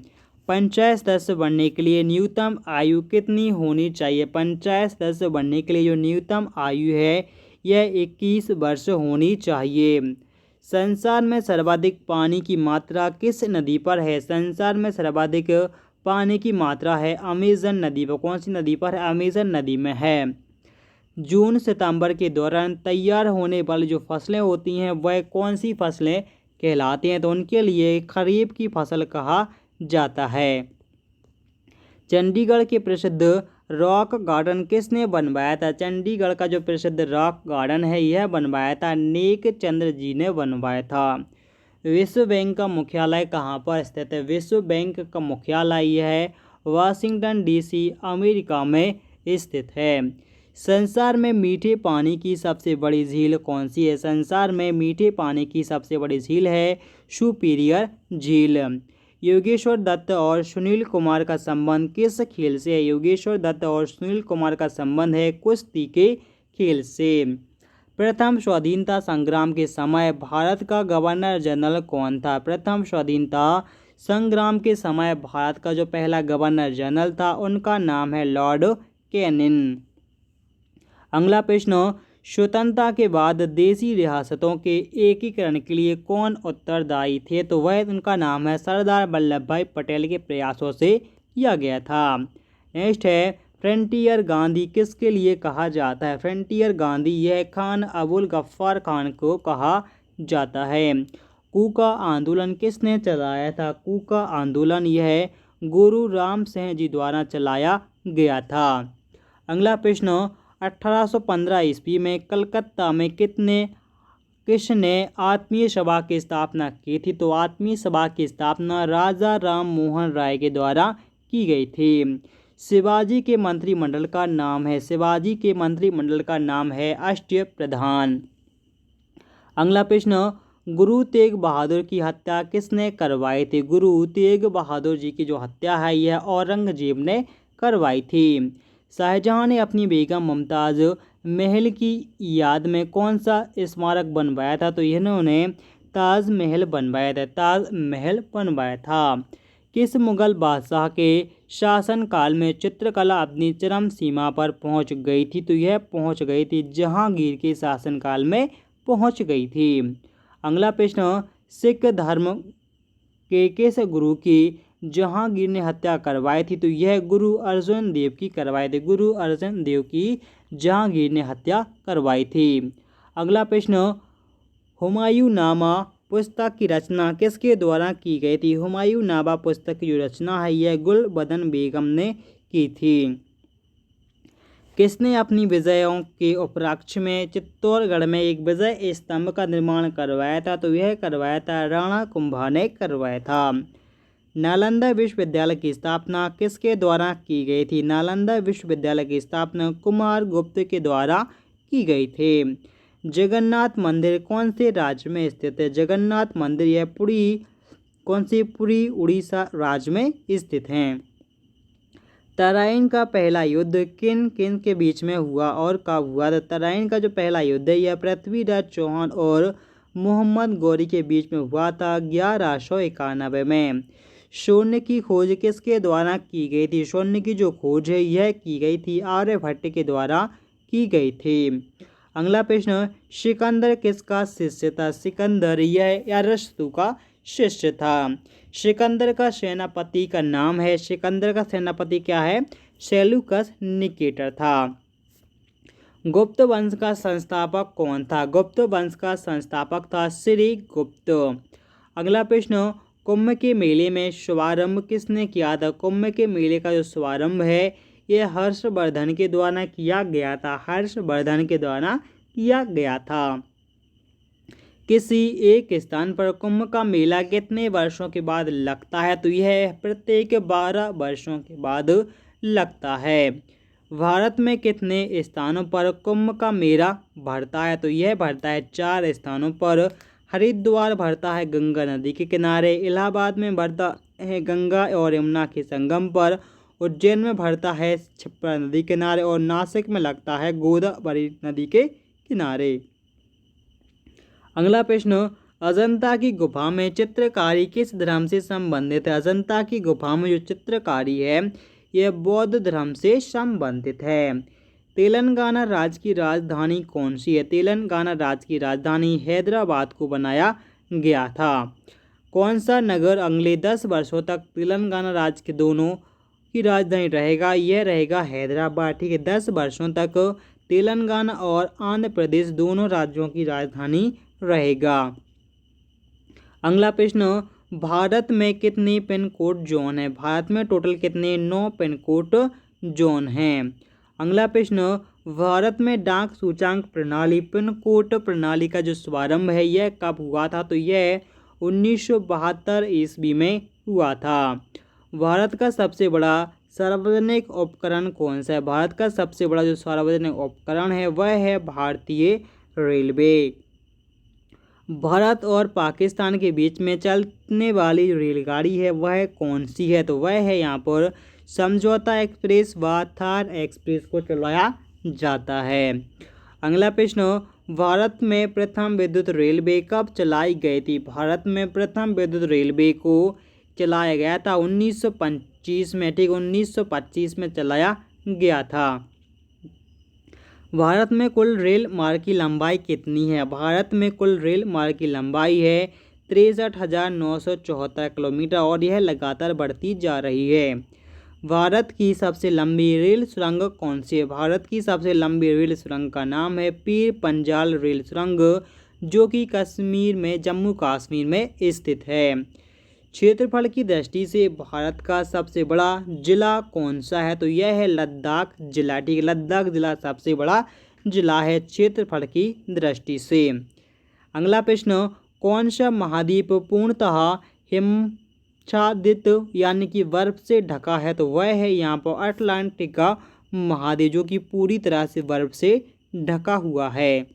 पंचायत सदस्य बनने के लिए न्यूनतम आयु कितनी होनी चाहिए? पंचायत सदस्य बनने के लिए जो न्यूनतम आयु है यह 21 वर्ष होनी चाहिए। संसार में सर्वाधिक पानी की मात्रा किस नदी पर है? संसार में सर्वाधिक पानी की मात्रा है अमेजन नदी पर। कौन सी नदी पर है? अमेजन नदी में है। जून सितंबर के दौरान तैयार होने वाली जो फसलें होती हैं वह कौन सी फसलें कहलाती हैं? तो उनके लिए खरीफ की फसल कहा जाता है। चंडीगढ़ के प्रसिद्ध रॉक गार्डन किसने बनवाया था? चंडीगढ़ का जो प्रसिद्ध रॉक गार्डन है यह बनवाया था नेक चंद्र जी ने बनवाया था। विश्व बैंक का मुख्यालय कहाँ पर स्थित है? विश्व बैंक का मुख्यालय यह है वाशिंगटन डीसी अमेरिका में स्थित है। संसार में मीठे पानी की सबसे बड़ी झील कौन सी है? संसार में मीठे पानी की सबसे बड़ी झील है सुपीरियर झील। योगेश्वर दत्त और सुनील कुमार का संबंध किस खेल से है? योगेश्वर दत्त और सुनील कुमार का संबंध है कुश्ती के खेल से। प्रथम स्वाधीनता संग्राम के समय भारत का गवर्नर जनरल कौन था? प्रथम स्वाधीनता संग्राम के समय भारत का जो पहला गवर्नर जनरल था उनका नाम है लॉर्ड कैनिंग। अगला प्रश्न, स्वतंत्रता के बाद देशी रियासतों के एकीकरण के लिए कौन उत्तरदायी थे? तो वह उनका नाम है सरदार वल्लभ भाई पटेल के प्रयासों से किया गया था। नेक्स्ट है फ्रंटियर गांधी किसके लिए कहा जाता है? फ्रंटियर गांधी यह खान अबुल गफ्फार खान को कहा जाता है। कूका आंदोलन किसने चलाया था? कूका आंदोलन यह गुरु राम सिंह जी द्वारा चलाया गया था। अगला प्रश्न, 1815 ईस्वी में कलकत्ता में किसने आत्मीय सभा की स्थापना की थी? तो आत्मीय सभा की स्थापना राजा राम मोहन राय के द्वारा की गई थी। शिवाजी के मंत्रिमंडल का नाम है शिवाजी के मंत्रिमंडल का नाम है अष्टप्रधान। अगला प्रश्न, गुरु तेग बहादुर की हत्या किसने करवाई थी? गुरु तेग बहादुर जी की जो हत्या है यह औरंगजेब ने करवाई थी। शाहजहां ने अपनी बेगम मुमताज़ महल की याद में कौन सा स्मारक बनवाया था? तो इन्होंने ताजमहल बनवाया था। ताजमहल बनवाया था। किस मुगल बादशाह के शासनकाल में चित्रकला अपनी चरम सीमा पर पहुंच गई थी? तो यह पहुंच गई थी जहांगीर के शासनकाल में पहुंच गई थी। अगला प्रश्न, सिख धर्म के किस गुरु की जहांगीर ने हत्या करवाई थी? तो यह गुरु अर्जुन देव की करवाई थी। गुरु अर्जुन देव की जहांगीर ने हत्या करवाई थी। अगला प्रश्न, हुमायूंनामा पुस्तक की रचना किसके द्वारा की गई थी? हुमायूंनामा पुस्तक की जो रचना है यह गुलबदन बेगम ने की थी। किसने अपनी विजयों के उपलक्ष्य में चित्तौड़गढ़ में एक विजय स्तंभ का निर्माण करवाया था? तो यह करवाया था राणा कुंभा ने करवाया था। नालंदा विश्वविद्यालय की स्थापना किसके द्वारा की गई थी? नालंदा विश्वविद्यालय की स्थापना कुमार गुप्त के द्वारा की गई थी। जगन्नाथ मंदिर कौन से राज्य में स्थित है? जगन्नाथ मंदिर यह पुरी उड़ीसा राज्य में स्थित है। तराइन का पहला युद्ध किन किन के बीच में हुआ और कब हुआ? तो तराइन का जो पहला युद्ध है यह पृथ्वीराज चौहान और मोहम्मद गौरी के बीच में हुआ था 1191 में। शून्य की खोज किसके द्वारा की गई थी? शून्य की जो खोज है यह की गई थी आर्यभट्ट के द्वारा की गई थी। अगला प्रश्न, सिकंदर किसका शिष्य था? सिकंदर यह अरस्तु का शिष्य था। सिकंदर का सेनापति का नाम है, सिकंदर का सेनापति क्या है? सेल्यूकस निकेटर था। गुप्त वंश का संस्थापक कौन था? गुप्त वंश का संस्थापक था श्री गुप्त। अगला प्रश्न, कुंभ के मेले में शुभारंभ किसने किया था? कुंभ के मेले का जो शुभारंभ है यह हर्षवर्धन के द्वारा किया गया था। हर्षवर्धन के द्वारा किया गया था। किसी एक स्थान पर कुंभ का मेला कितने वर्षों के बाद लगता है? तो यह प्रत्येक 12 वर्षों के बाद लगता है। भारत में कितने स्थानों पर कुंभ का मेला भरता है? तो यह भरता है 4 स्थानों पर। हरिद्वार भरता है गंगा नदी के किनारे, इलाहाबाद में भरता है गंगा और यमुना के संगम पर, उज्जैन में भरता है क्षिप्रा नदी किनारे और नासिक में लगता है गोदावरी नदी के किनारे। अगला प्रश्न, अजंता की गुफा में चित्रकारी किस धर्म से संबंधित है? अजंता की गुफा में जो चित्रकारी है यह बौद्ध धर्म से संबंधित है। तेलंगाना राज्य की राजधानी कौन सी है? तेलंगाना राज्य की राजधानी हैदराबाद को बनाया गया था। कौन सा नगर अगले 10 वर्षों तक तेलंगाना राज्य के दोनों की राजधानी रहेगा? यह रहेगा हैदराबाद। ठीक है, 10 वर्षों तक तेलंगाना और आंध्र प्रदेश दोनों राज्यों की राजधानी रहेगा। अगला प्रश्न, भारत में कितने पिन कोड जोन है? भारत में टोटल कितने? 9 पिन कोड जोन हैं। अगला प्रश्न, भारत में डाक सूचकांक प्रणाली पिन कोड प्रणाली का जो शुभारंभ है यह कब हुआ था? तो यह 1972 ईस्वी में हुआ था। भारत का सबसे बड़ा सार्वजनिक उपकरण कौन सा है? भारत का सबसे बड़ा जो सार्वजनिक उपकरण है वह है भारतीय रेलवे। भारत और पाकिस्तान के बीच में चलने वाली रेलगाड़ी है वह कौन सी है? तो वह है यहाँ पर समझौता एक्सप्रेस व थार एक्सप्रेस को चलाया जाता है। अगला प्रश्न, भारत में प्रथम विद्युत रेलवे कब चलाई गई थी? भारत में प्रथम विद्युत रेलवे को चलाया गया था 1925 में। ठीक, 1925 में चलाया गया था। भारत में कुल रेल मार्ग की लंबाई कितनी है? भारत में कुल रेल मार्ग की लंबाई है 63,974 किलोमीटर और यह लगातार बढ़ती जा रही है। भारत की सबसे लंबी रेल सुरंग कौन सी है? भारत की सबसे लंबी रेल सुरंग का नाम है पीर पंजाल रेल सुरंग, जो कि कश्मीर में जम्मू कश्मीर में स्थित है। क्षेत्रफल की दृष्टि से भारत का सबसे बड़ा जिला कौन सा है? तो यह है लद्दाख जिला। ठीक है, लद्दाख जिला सबसे बड़ा जिला है क्षेत्रफल की दृष्टि से। अगला प्रश्न, कौन सा महाद्वीप पूर्णतः हिमच्छादित यानी कि बर्फ से ढका है? तो वह है यहाँ पर अटलांटिक का महाद्वीप, जो कि पूरी तरह से बर्फ से ढका हुआ है।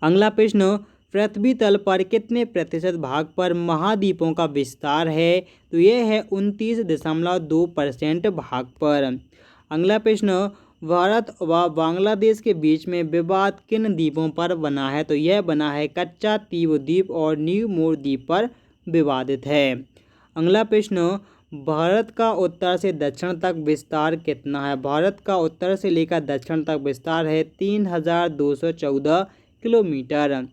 अगला प्रश्न, पृथ्वी तल पर कितने प्रतिशत भाग पर महाद्वीपों का विस्तार है? तो यह है 29.2% भाग पर। अगला प्रश्न, भारत व बांग्लादेश के बीच में विवाद किन द्वीपों पर बना है? तो यह बना है कच्चा तीव द्वीप और न्यू मोर द्वीप पर विवादित है। अगला प्रश्न, भारत का उत्तर से दक्षिण तक विस्तार कितना है? भारत का उत्तर से लेकर दक्षिण तक विस्तार है 3214 किलोमीटर।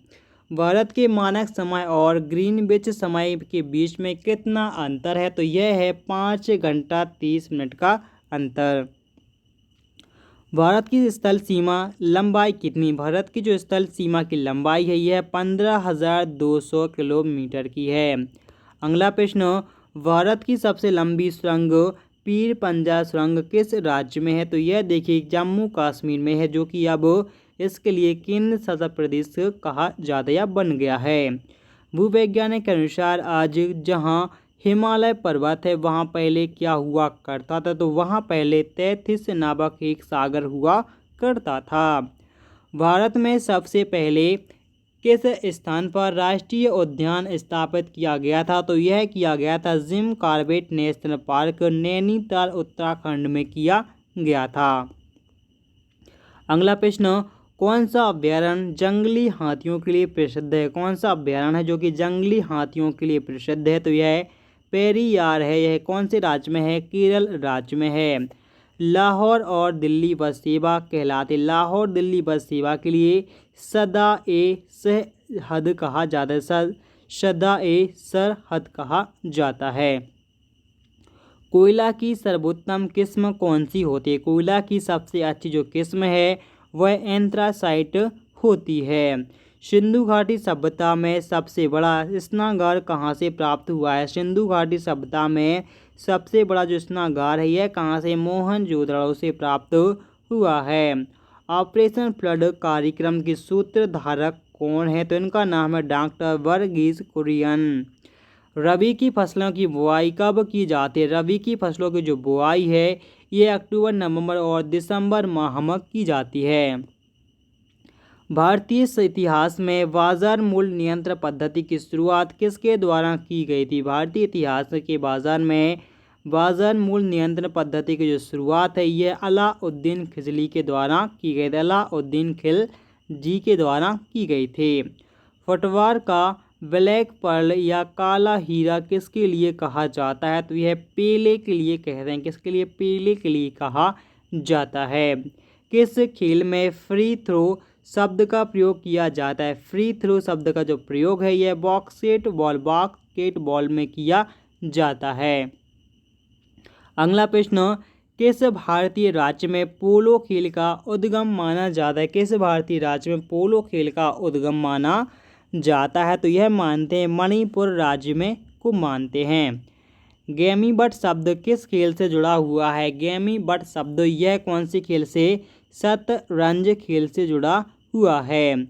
भारत के मानक समय और ग्रीनविच समय के बीच में कितना अंतर है? तो यह है 5 घंटा 30 मिनट का अंतर। भारत की स्थल सीमा लंबाई कितनी? भारत की जो स्थल सीमा की लंबाई है यह 15,200 किलोमीटर की है। अगला प्रश्न, भारत की सबसे लंबी सुरंग पीर पंजा सुरंग किस राज्य में है? तो यह देखिए जम्मू कश्मीर में है, जो कि अब इसके लिए केंद्र शासित प्रदेश कहा जाता या बन गया है। भूवैज्ञानिक के अनुसार आज जहां हिमालय पर्वत है वहां पहले क्या हुआ करता था? तो वहां पहले तैथिस नामक एक सागर हुआ करता था। भारत में सबसे पहले किस स्थान पर राष्ट्रीय उद्यान स्थापित किया गया था? तो यह किया गया था Jim Corbett national park, Nainital Uttarakhand में किया गया था। अगला प्रश्न, कौन सा अभ्यारण्य जंगली हाथियों के लिए प्रसिद्ध है? कौन सा अभ्यारण्य है जो कि जंगली हाथियों के लिए प्रसिद्ध है? तो यह पेरियार है। यह कौन से राज्य में है? केरल राज्य में है। लाहौर और दिल्ली बस सेवा कहलाते। लाहौर दिल्ली बस सेवा के लिए सदा-ए-सरहद कहा जाता है। सदा-ए-सरहद कहा जाता है। कोयला की सर्वोत्तम किस्म कौन सी होती है? कोयला की सबसे अच्छी जो किस्म है वह एंथ्रासाइट होती है। सिंधु घाटी सभ्यता में सबसे बड़ा स्नानघर कहाँ से प्राप्त हुआ है? सिंधु घाटी सभ्यता में सबसे बड़ा जो स्नानघर है यह कहाँ से? मोहनजोदड़ो से प्राप्त हुआ है। ऑपरेशन फ्लड कार्यक्रम के सूत्रधारक कौन है? तो इनका नाम है डॉक्टर वर्गीस कुरियन। रबी की फसलों की बुआई कब की जाती है? रबी की फसलों की जो बुआई है ये अक्टूबर, नवंबर और दिसंबर माह में की जाती है। भारतीय इतिहास में बाजार मूल्य नियंत्रण पद्धति की शुरुआत किसके द्वारा की गई थी? भारतीय इतिहास के बाजार में बाजार मूल्य नियंत्रण पद्धति की जो शुरुआत है ये अलाउद्दीन खिलजी के द्वारा की गई थी। अलाउद्दीन खिलजी के द्वारा की गई थी। फुटवार का ब्लैक पर्ल या काला हीरा किसके लिए कहा जाता है? तो यह पेले के लिए कहते हैं। किसके लिए? पेले के लिए कहा जाता है। किस खेल में फ्री थ्रो शब्द का प्रयोग किया जाता है? फ्री थ्रो शब्द का जो प्रयोग है यह बास्केटबॉल में किया जाता है। अगला प्रश्न, किस भारतीय राज्य में पोलो खेल का उद्गम माना जाता है? किस भारतीय राज्य में पोलो खेल का उद्गम माना जाता है? तो यह मानते हैं मणिपुर राज्य में को मानते हैं। गेमी बट शब्द किस खेल से जुड़ा हुआ है? गेमी बट शब्द यह कौन सी खेल से? शतरंज खेल से जुड़ा हुआ है।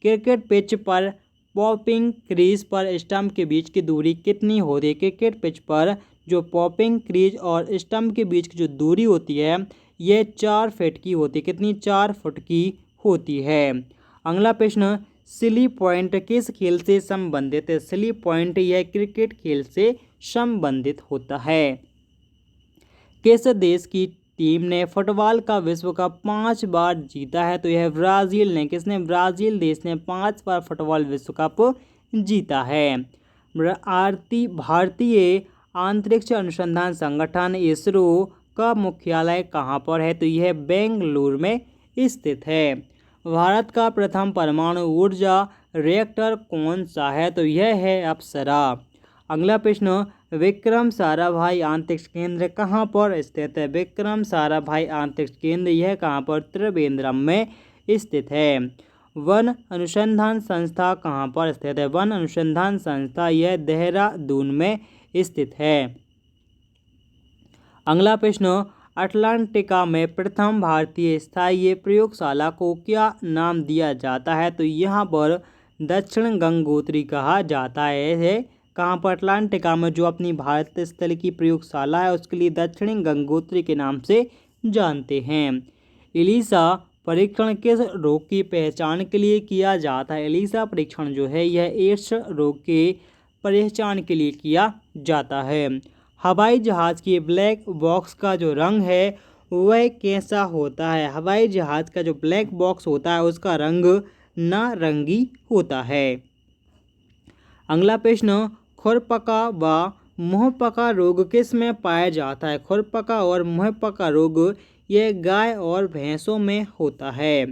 क्रिकेट पिच पर पॉपिंग क्रीज पर स्टंप के बीच की दूरी कितनी होती है? क्रिकेट पिच पर जो पॉपिंग क्रीज और स्टंप के बीच की जो दूरी होती है यह 4 फीट की होती है। कितनी? 4 फुट की होती है। अगला प्रश्न, सिली पॉइंट किस खेल से संबंधित है? सिली पॉइंट यह क्रिकेट खेल से संबंधित होता है। किस देश की टीम ने फुटबॉल का विश्व कप 5 बार जीता है? तो यह ब्राज़ील ने। किसने? ब्राज़ील देश ने 5 बार फुटबॉल विश्व कप जीता है। भारतीय अंतरिक्ष अनुसंधान संगठन इसरो का मुख्यालय कहाँ पर है? तो यह बेंगलुरु में स्थित है। भारत का प्रथम परमाणु ऊर्जा रिएक्टर कौन सा है? तो यह है अप्सरा। अगला प्रश्न, विक्रम साराभाई अंतरिक्ष केंद्र कहाँ पर स्थित है? विक्रम साराभाई अंतरिक्ष केंद्र यह कहाँ पर? त्रिवेंद्रम में स्थित है। वन अनुसंधान संस्था कहाँ पर स्थित है? वन अनुसंधान संस्था यह देहरादून में स्थित है। अगला प्रश्न, अटलांटिका में प्रथम भारतीय स्थायी प्रयोगशाला को क्या नाम दिया जाता है? तो यहाँ पर दक्षिण गंगोत्री कहा जाता है। कहाँ पर? अटलांटिका में जो अपनी भारत स्थल की प्रयोगशाला है उसके लिए दक्षिणी गंगोत्री के नाम से जानते हैं। एलिसा परीक्षण किस रोग की पहचान के लिए किया जाता है? एलिसा परीक्षण जो है यह एड्स रोग के पहचान के लिए किया जाता है। हवाई जहाज़ के ब्लैक बॉक्स का जो रंग है वह कैसा होता है? हवाई जहाज़ का जो ब्लैक बॉक्स होता है उसका रंग नारंगी होता है। अगला प्रश्न, खुरपका व मुहपका रोग किस में पाया जाता है? खुरपका और मुहपका रोग यह गाय और भैंसों में होता है।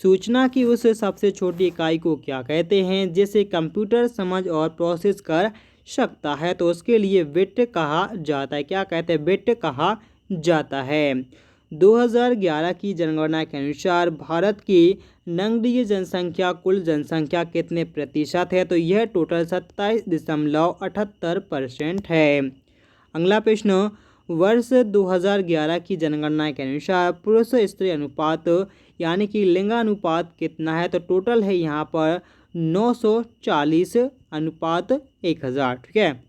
सूचना की उस सबसे छोटी इकाई को क्या कहते हैं जिसे कंप्यूटर समझ और प्रोसेस कर सकता है? तो उसके लिए बिट कहा जाता है। क्या कहते हैं? बिट कहा जाता है। 2011 की जनगणना के अनुसार भारत की नगरीय जनसंख्या कुल जनसंख्या कितने प्रतिशत है? तो यह टोटल 27.78% है। अगला प्रश्न, वर्ष 2011 की जनगणना के अनुसार पुरुष स्त्री अनुपात यानी कि लिंगानुपात कितना है? तो टोटल है यहाँ पर 940:1000। ठीक है।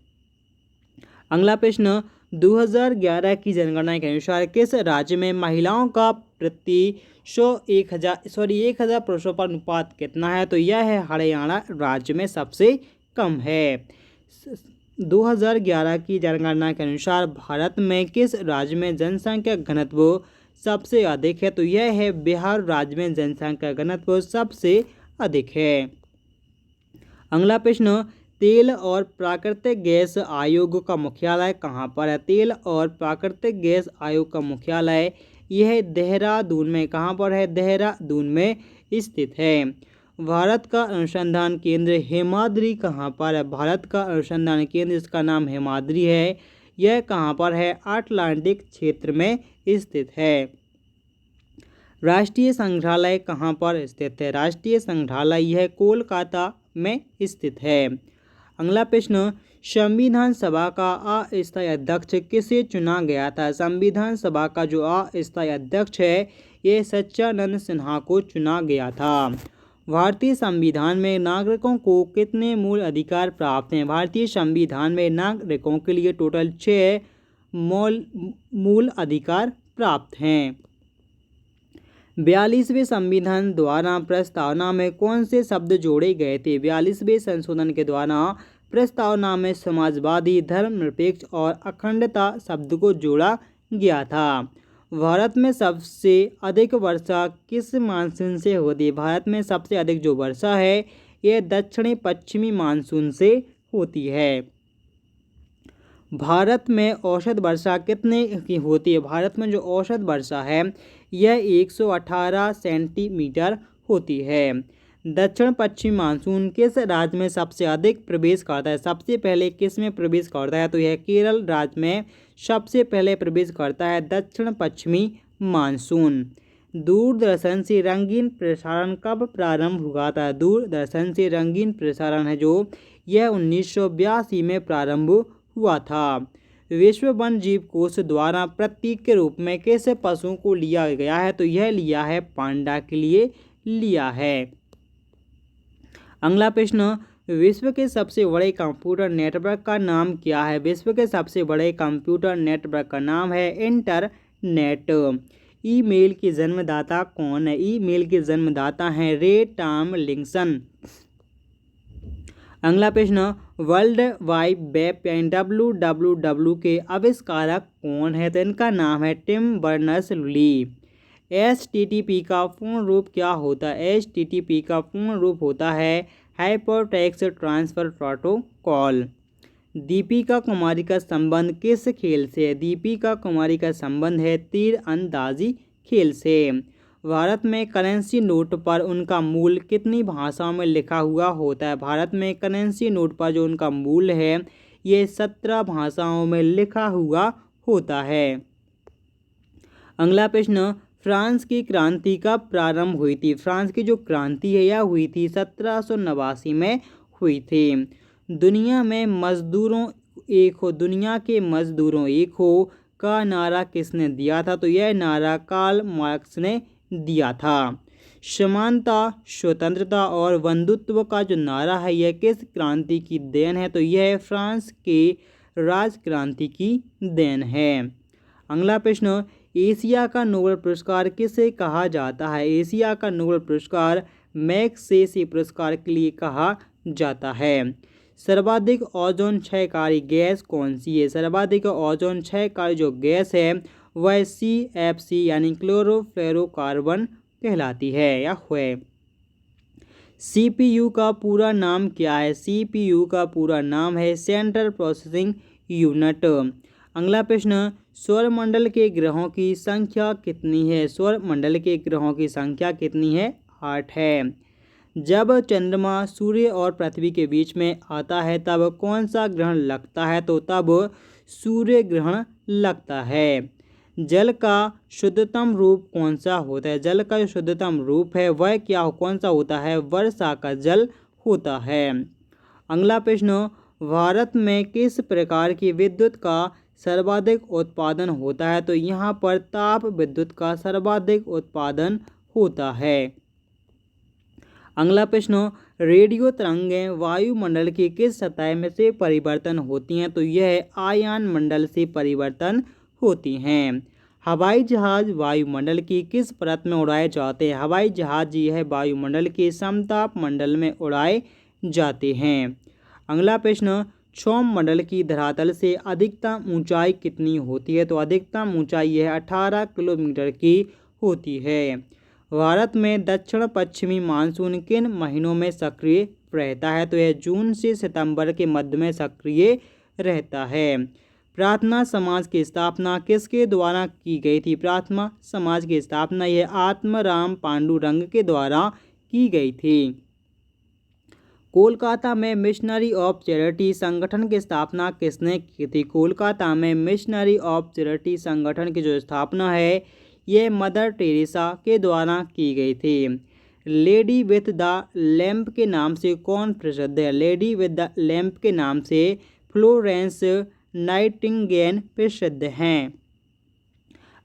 अगला प्रश्न, 2011 की जनगणना के अनुसार किस राज्य में महिलाओं का प्रति 1,000 पुरुषों पर अनुपात कितना है? तो यह है हरियाणा राज्य में सबसे कम है। 2011 की जनगणना के अनुसार भारत में किस राज्य में जनसंख्या घनत्व सबसे अधिक है? तो यह है बिहार राज्य में जनसंख्या घनत्व सबसे अधिक है। अगला प्रश्न, तेल और प्राकृतिक गैस आयोग का मुख्यालय कहाँ पर है? तेल और प्राकृतिक गैस आयोग का मुख्यालय यह देहरादून में, कहाँ पर है? देहरादून में स्थित है। भारत का अनुसंधान केंद्र हेमाद्रि कहाँ पर है? भारत का अनुसंधान केंद्र, इसका नाम हेमाद्रि है, यह कहाँ पर है? अटलांटिक क्षेत्र में स्थित है। राष्ट्रीय संग्रहालय कहाँ पर स्थित है? राष्ट्रीय संग्रहालय यह कोलकाता में स्थित है। अगला प्रश्न, संविधान सभा का अस्थायी अध्यक्ष किसे चुना गया था? संविधान सभा का जो अस्थायी अध्यक्ष है ये सच्चिदानंद सिन्हा को चुना गया था। भारतीय संविधान में नागरिकों को कितने मूल अधिकार प्राप्त हैं? भारतीय संविधान में नागरिकों के लिए टोटल 6 मूल अधिकार प्राप्त हैं। 42वें संविधान द्वारा प्रस्तावना में कौन से शब्द जोड़े गए थे? 42वें संशोधन के द्वारा प्रस्तावना में समाजवादी, धर्मनिरपेक्ष और अखंडता शब्द को जोड़ा गया था। भारत में सबसे अधिक वर्षा किस मानसून से होती है? भारत में सबसे अधिक जो वर्षा है यह दक्षिणी पश्चिमी मानसून से होती है। भारत में औसत वर्षा कितने की होती है? भारत में जो औसत वर्षा है यह 118 सेंटीमीटर होती है। दक्षिण पश्चिम मानसून किस राज्य में सबसे अधिक प्रवेश करता है? सबसे पहले किस में प्रवेश करता है? तो यह केरल राज्य में सबसे पहले प्रवेश करता है दक्षिण पश्चिमी मानसून। दूरदर्शन से रंगीन प्रसारण कब प्रारंभ हुआ था? दूरदर्शन से रंगीन प्रसारण है जो यह 1982 में प्रारंभ हुआ था। विश्व वन जीव कोष द्वारा प्रतीक के रूप में किस पशु को लिया गया है? तो यह लिया है पांडा के लिए लिया है। अगला प्रश्न, विश्व के सबसे बड़े कंप्यूटर नेटवर्क का नाम क्या है? विश्व के सबसे बड़े कंप्यूटर नेटवर्क का नाम है इंटरनेट। ईमेल के जन्मदाता कौन है? ईमेल के जन्मदाता हैं रे टॉमलिंसन। अगला प्रश्न, वर्ल्ड वाइड वेब WWW के आविष्कारक कौन है? तो इनका नाम है टिम बर्नर्स-ली। HTTP का पूर्ण रूप क्या होता है? HTTP का पूर्ण रूप होता है hypertext transfer protocol. Deepika Kumari का संबंध किस खेल से है? दीपिका कुमारी का संबंध है तीरंदाजी खेल से। भारत में करेंसी नोट पर उनका मूल कितनी भाषाओं में लिखा हुआ होता है? भारत में करेंसी नोट पर जो उनका मूल है ये 17 भाषाओं में लिखा हुआ होता है। अगला प्रश्न, फ्रांस की क्रांति कब प्रारंभ हुई थी? फ्रांस की जो क्रांति है यह हुई थी 1789 में हुई थी। दुनिया में मजदूरों एक हो, दुनिया के मजदूरों एक हो का नारा किसने दिया था? तो यह नारा कार्ल मार्क्स ने दिया था। समानता, स्वतंत्रता और बंधुत्व का जो नारा है यह किस क्रांति की देन है? तो यह फ्रांस के राजक्रांति की देन है। अगला प्रश्न, एशिया का नोबेल पुरस्कार किसे कहा जाता है? एशिया का नोबेल पुरस्कार मैग्सेसे पुरस्कार के लिए कहा जाता है। सर्वाधिक ओजोन क्षयकारी गैस कौन सी है? सर्वाधिक ओजोन क्षयकारी जो गैस है वह CFC यानी क्लोरोफ्लोरोकार्बन कहलाती है या है। CPU का पूरा नाम क्या है? CPU का पूरा नाम है सेंट्रल प्रोसेसिंग यूनिट। अगला प्रश्न, सौरमंडल के ग्रहों की संख्या कितनी है? सौरमंडल के ग्रहों की संख्या कितनी है? 8 है। जब चंद्रमा सूर्य और पृथ्वी के बीच में आता है तब कौन सा ग्रहण लगता है? तो तब सूर्य ग्रहण लगता है। जल का शुद्धतम रूप कौन सा होता है? जल का जो शुद्धतम रूप है वह कौन सा होता है? वर्षा का जल होता है। अगला प्रश्न, भारत में किस प्रकार की विद्युत का सर्वाधिक उत्पादन होता है? तो यहाँ पर ताप विद्युत का सर्वाधिक उत्पादन होता है। अगला प्रश्न, रेडियो तरंगें वायुमंडल की किस सतह में से परिवर्तन होती हैं? तो यह आयन मंडल से परिवर्तन होती हैं। हवाई जहाज वायुमंडल की किस परत में उड़ाए जाते हैं? हवाई जहाज यह वायुमंडल के समताप मंडल में उड़ाए जाते हैं। अगला प्रश्न, सौरमंडल की धरातल से अधिकतम ऊंचाई कितनी होती है? तो अधिकतम ऊंचाई यह 18 किलोमीटर की होती है। भारत में दक्षिण पश्चिमी मानसून किन महीनों में सक्रिय रहता है? तो यह जून से सितंबर के मध्य में सक्रिय रहता है। प्रार्थना समाज की स्थापना किसके द्वारा की गई थी? प्रार्थना समाज की स्थापना यह आत्माराम पांडुरंग के द्वारा की गई थी। कोलकाता में मिशनरी ऑफ चैरिटी संगठन की स्थापना किसने की थी? कोलकाता में मिशनरी ऑफ चैरिटी संगठन की जो स्थापना है ये मदर टेरेसा के द्वारा की गई थी। लेडी विथ द लैम्प के नाम से कौन प्रसिद्ध है? लेडी विथ द लैम्प के नाम से फ्लोरेंस नाइटिंगेल प्रसिद्ध हैं।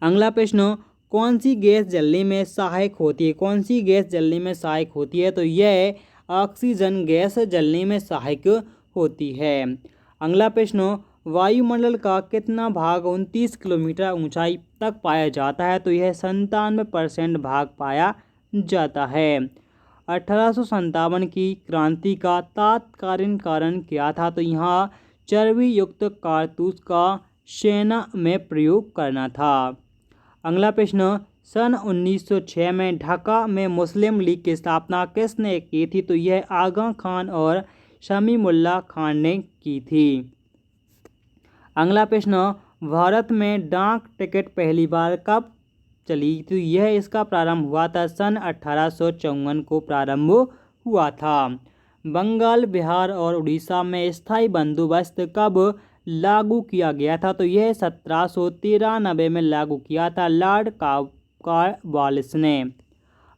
अगला प्रश्न, कौन सी गैस जलने में सहायक होती है? कौन सी गैस जलने में सहायक होती है? तो यह ऑक्सीजन गैस जलने में सहायक होती है। अगला प्रश्न, वायुमंडल का कितना भाग 29 किलोमीटर ऊंचाई तक पाया जाता है? तो यह 97% भाग पाया जाता है। 1857 की क्रांति का तत्कालीन कारण क्या था? तो यहाँ चर्बी युक्त कारतूस का सेना में प्रयोग करना था। अगला प्रश्न, सन 1906 में ढाका में मुस्लिम लीग की स्थापना किसने की थी? तो यह आगा खान और शमीमुल्लाह खान ने की थी। अगला प्रश्न, भारत में डाक टिकट पहली बार कब चली? तो यह इसका प्रारंभ हुआ था सन 1854 को प्रारंभ हुआ था। बंगाल, बिहार और उड़ीसा में स्थायी बंदोबस्त कब लागू किया गया था? तो यह 1793 में लागू किया था लॉर्ड कॉर्नवालिस ने।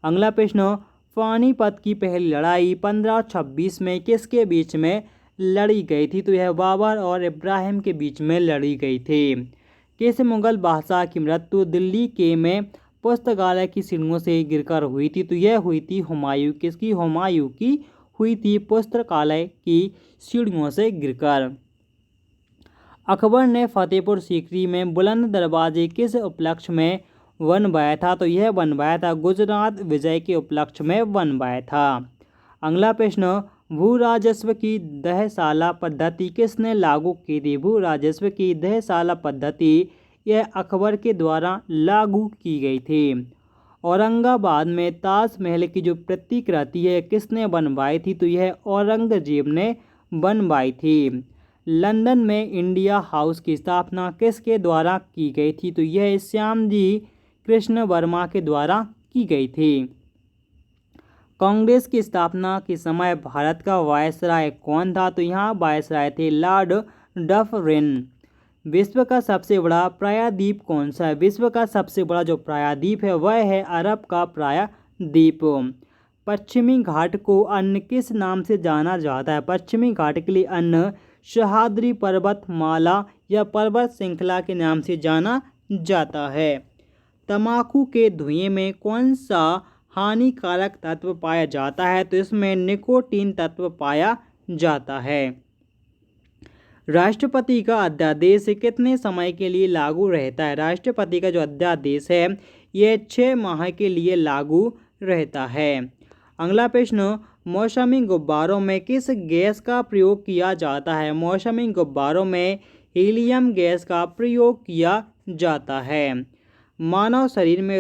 अगला प्रश्न, पानीपत की पहली लड़ाई 1526 में किसके बीच में लड़ी गई थी? तो यह बाबर और इब्राहिम के बीच में लड़ी गई थी। किस मुगल बादशाह की मृत्यु दिल्ली के में पुस्तकालय की सीढ़ियों से गिरकर हुई थी? तो यह हुई थी हुमायूं। किसकी? हुमायूं की हुई थी पुस्तकालय की सीढ़ियों से गिरकर। अकबर ने फतेहपुर सीकरी में बुलंद दरवाजे किस उपलक्ष्य में बनवाया था? तो यह बनवाया था गुजरात विजय के उपलक्ष्य में बनवाया था। अगला प्रश्न, भू राजस्व की दहशाला पद्धति किसने लागू की थी? भू राजस्व की दहशाला पद्धति यह अकबर के द्वारा लागू की गई थी। औरंगाबाद में ताजमहल की जो प्रतिकृति है किसने बनवाई थी? तो यह औरंगजेब ने बनवाई थी। लंदन में इंडिया हाउस की स्थापना किसके द्वारा की गई थी? तो यह श्यामजी कृष्ण वर्मा के द्वारा की गई थी। कांग्रेस की स्थापना के समय भारत का वायसराय कौन था? तो यहाँ वायसराय थे लॉर्ड डफरिन। विश्व का सबसे बड़ा प्रायद्वीप कौन सा है? विश्व का सबसे बड़ा जो प्रायद्वीप है वह है अरब का प्रायद्वीप। पश्चिमी घाट को अन्य किस नाम से जाना जाता है? पश्चिमी घाट के लिए अन्य सह्याद्री पर्वतमाला या पर्वत श्रृंखला के नाम से जाना जाता है। तंबाकू के धुएं में कौन सा हानिकारक तत्व पाया जाता है? तो इसमें निकोटीन तत्व पाया जाता है। राष्ट्रपति का अध्यादेश कितने समय के लिए लागू रहता है? राष्ट्रपति का जो अध्यादेश है ये 6 माह के लिए लागू रहता है। अगला प्रश्न, मौसमी गुब्बारों में किस गैस का प्रयोग किया जाता है? मौसमी गुब्बारों में हीलियम गैस का प्रयोग किया जाता है। मानव शरीर में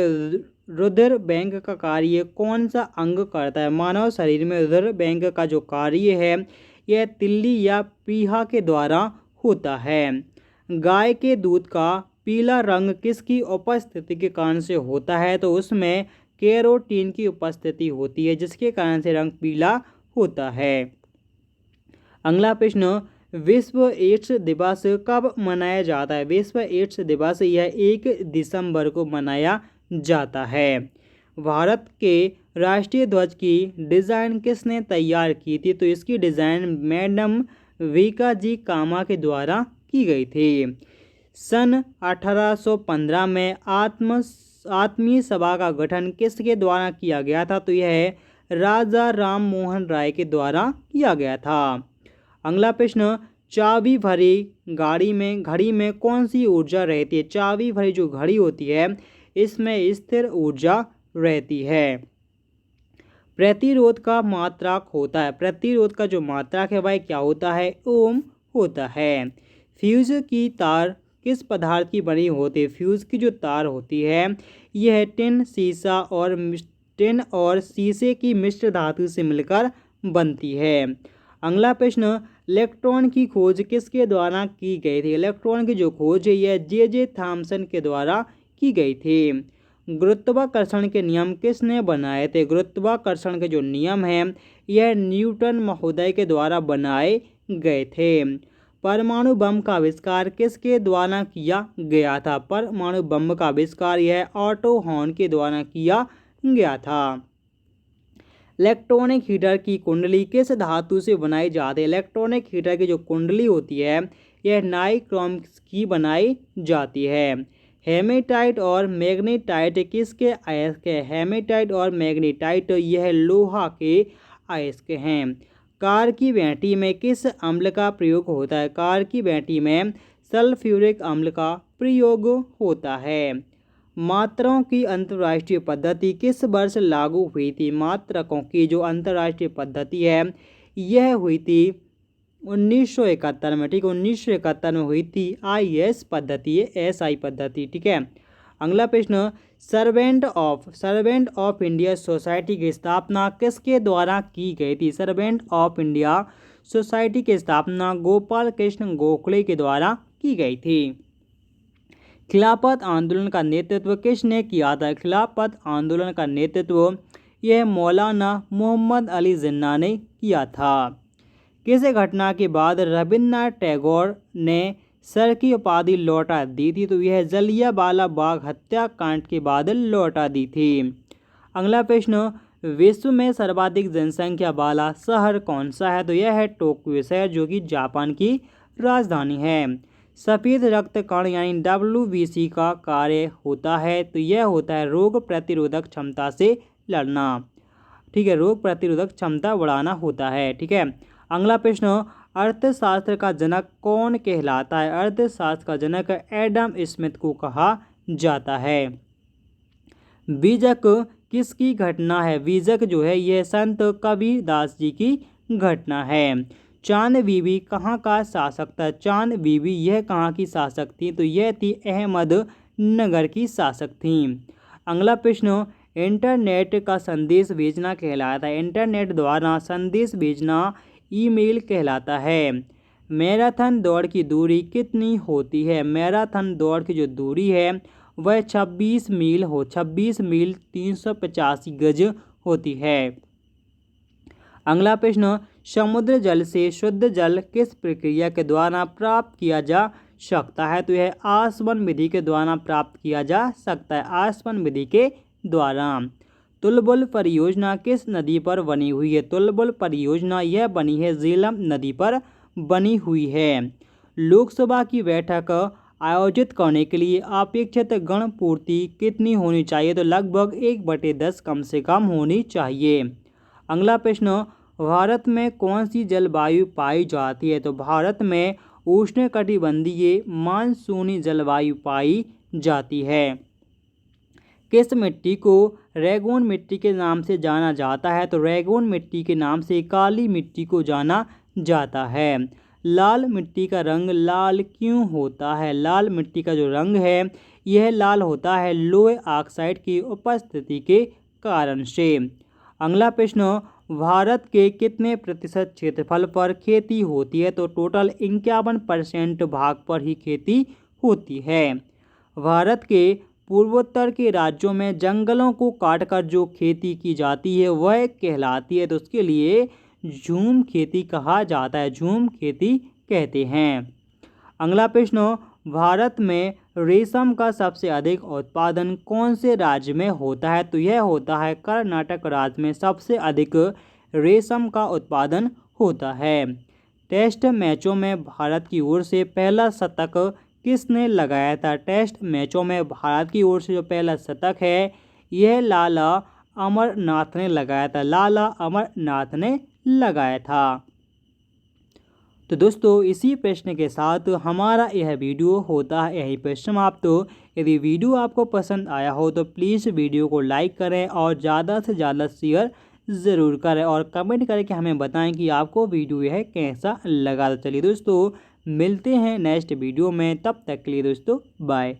रुधिर बैंक का कार्य कौन सा अंग करता है? मानव शरीर में रुधिर बैंक का जो कार्य है यह तिल्ली या प्लीहा के द्वारा होता है। गाय के दूध का पीला रंग किसकी उपस्थिति के कारण से होता है? तो उसमें कैरोटीन की उपस्थिति होती है, जिसके कारण से रंग पीला होता है। अगला प्रश्न, विश्व एड्स दिवस कब मनाया जाता है? विश्व एड्स दिवस यह 1 दिसंबर को मनाया जाता है। भारत के राष्ट्रीय ध्वज की डिज़ाइन किसने तैयार की थी? तो इसकी डिज़ाइन मैडम विका जी कामा के द्वारा की गई थी। सन 1815 में आत्मीय सभा का गठन किसके द्वारा किया गया था? तो यह राजा राम मोहन राय के द्वारा किया गया था। अगला प्रश्न, चाबी भरी घड़ी में कौन सी ऊर्जा रहती है? चाबी भरी जो घड़ी होती है इसमें स्थिर ऊर्जा रहती है। प्रतिरोध का मात्रक होता है, प्रतिरोध का जो मात्रक है वह क्या होता है? ओम होता है। फ्यूज की तार किस पदार्थ की बनी होती है? फ्यूज की जो तार होती है यह टिन और शीशे की मिश्र धातु से मिलकर बनती है। अगला प्रश्न, इलेक्ट्रॉन की खोज किसके द्वारा की गई थी? इलेक्ट्रॉन की जो खोज है यह जे थॉमसन के द्वारा की गई थी। गुरुत्वाकर्षण के नियम किसने बनाए थे? गुरुत्वाकर्षण के जो नियम हैं यह न्यूटन महोदय के द्वारा बनाए गए थे। परमाणु बम का आविष्कार किसके द्वारा किया गया था? परमाणु बम का आविष्कार यह ऑटो हॉर्न के द्वारा किया गया था। इलेक्ट्रॉनिक हीटर की कुंडली किस धातु से बनाई जाती है? इलेक्ट्रॉनिक हीटर की जो कुंडली होती है यह नाइक्रोम की बनाई जाती है। हेमेटाइट और मैग्नेटाइट किसके अयस्क हैं? हेमेटाइट और मैग्नेटाइट यह लोहा के अयस्क हैं। कार की बैटरी में किस अम्ल का प्रयोग होता है? कार की बैटरी में सल्फ्यूरिक अम्ल का प्रयोग होता है। मात्राओं की अंतर्राष्ट्रीय पद्धति किस वर्ष लागू हुई थी? मात्रकों की जो अंतर्राष्ट्रीय पद्धति है यह हुई थी 1971 में। ठीक है, 1971 में हुई थी IS पद्धति, SI पद्धति। ठीक है। अगला प्रश्न, सर्वेंट ऑफ इंडिया सोसाइटी की स्थापना किसके द्वारा की गई थी? सर्वेंट ऑफ इंडिया सोसाइटी की स्थापना गोपाल कृष्ण गोखले के द्वारा की गई थी। खिलाफत आंदोलन का नेतृत्व किसने किया था? खिलाफत आंदोलन का नेतृत्व यह मौलाना मोहम्मद अली जिन्ना ने किया था। किस घटना के बाद रविन्द्रनाथ टैगोर ने सर की उपाधि लौटा दी थी? तो यह जलियांवाला बाग हत्याकांड के बाद लौटा दी थी। अगला प्रश्न, विश्व में सर्वाधिक जनसंख्या वाला शहर कौन सा है? तो यह है टोक्यो शहर, जो कि जापान की राजधानी है। सफ़ेद रक्त कण यानी WBC का कार्य होता है? तो यह होता है रोग प्रतिरोधक क्षमता से लड़ना। ठीक है, रोग प्रतिरोधक क्षमता बढ़ाना होता है। ठीक है। अगला प्रश्न, अर्थशास्त्र का जनक कौन कहलाता है? अर्थशास्त्र का जनक एडम स्मिथ को कहा जाता है। बीजक किसकी घटना है? बीजक जो है यह संत कबीरदास जी की घटना है। चांद बीबी कहाँ का शासक था? चांद बीबी यह कहाँ की शासक थी? तो यह थी अहमदनगर की शासक थी। अगला प्रश्न, इंटरनेट का संदेश भेजना कहलाता है? इंटरनेट द्वारा संदेश भेजना ईमेल कहलाता है। मैराथन दौड़ की दूरी कितनी होती है? मैराथन दौड़ की जो दूरी है वह 26 मील 385 गज होती है। अगला प्रश्न, समुद्र जल से शुद्ध जल किस प्रक्रिया के द्वारा प्राप्त किया जा सकता है? तो यह आसवन विधि के द्वारा प्राप्त किया जा सकता है, आसवन विधि के द्वारा। तुलबुल परियोजना किस नदी पर बनी हुई है? तुलबुल परियोजना यह बनी है झेलम नदी पर बनी हुई है। लोकसभा की बैठक आयोजित करने के लिए अपेक्षित गण पूर्ति कितनी होनी चाहिए? तो लगभग 1/10 कम से कम होनी चाहिए। अगला प्रश्न, भारत में कौन सी जलवायु पाई जाती है? तो भारत में उष्णकटिबंधीय मानसूनी जलवायु पाई जाती है। किस मिट्टी को रेगून मिट्टी के नाम से जाना जाता है? तो रेगून मिट्टी के नाम से काली मिट्टी को जाना जाता है। लाल मिट्टी का रंग लाल क्यों होता है? लाल मिट्टी का जो रंग है यह लाल होता है लोहे ऑक्साइड की उपस्थिति के कारण से। अगला प्रश्न, भारत के कितने प्रतिशत क्षेत्रफल पर खेती होती है? तो टोटल 51% भाग पर ही खेती होती है। भारत के पूर्वोत्तर के राज्यों में जंगलों को काटकर जो खेती की जाती है वह कहलाती है, तो उसके लिए झूम खेती कहा जाता है, झूम खेती कहते हैं। अगला प्रश्न, भारत में रेशम का सबसे अधिक उत्पादन कौन से राज्य में होता है? तो यह होता है कर्नाटक राज्य में सबसे अधिक रेशम का उत्पादन होता है। टेस्ट मैचों में भारत की ओर से पहला शतक किसने लगाया था? टेस्ट मैचों में भारत की ओर से जो पहला शतक है यह लाला अमरनाथ ने समाप्त था, लाला अमरनाथ ने लगाया था। तो दोस्तों इसी प्रश्न के साथ हमारा यह वीडियो होता है यहीं पर समाप्त। यदि वीडियो आपको पसंद आया हो तो प्लीज़ वीडियो को लाइक करें और ज़्यादा से ज़्यादा शेयर ज़रूर करें और कमेंट करके हमें बताएं कि आपको वीडियो यह कैसा लगा। तो चलिए दोस्तों मिलते हैं नेक्स्ट वीडियो में, तब तक के लिए दोस्तों बाय।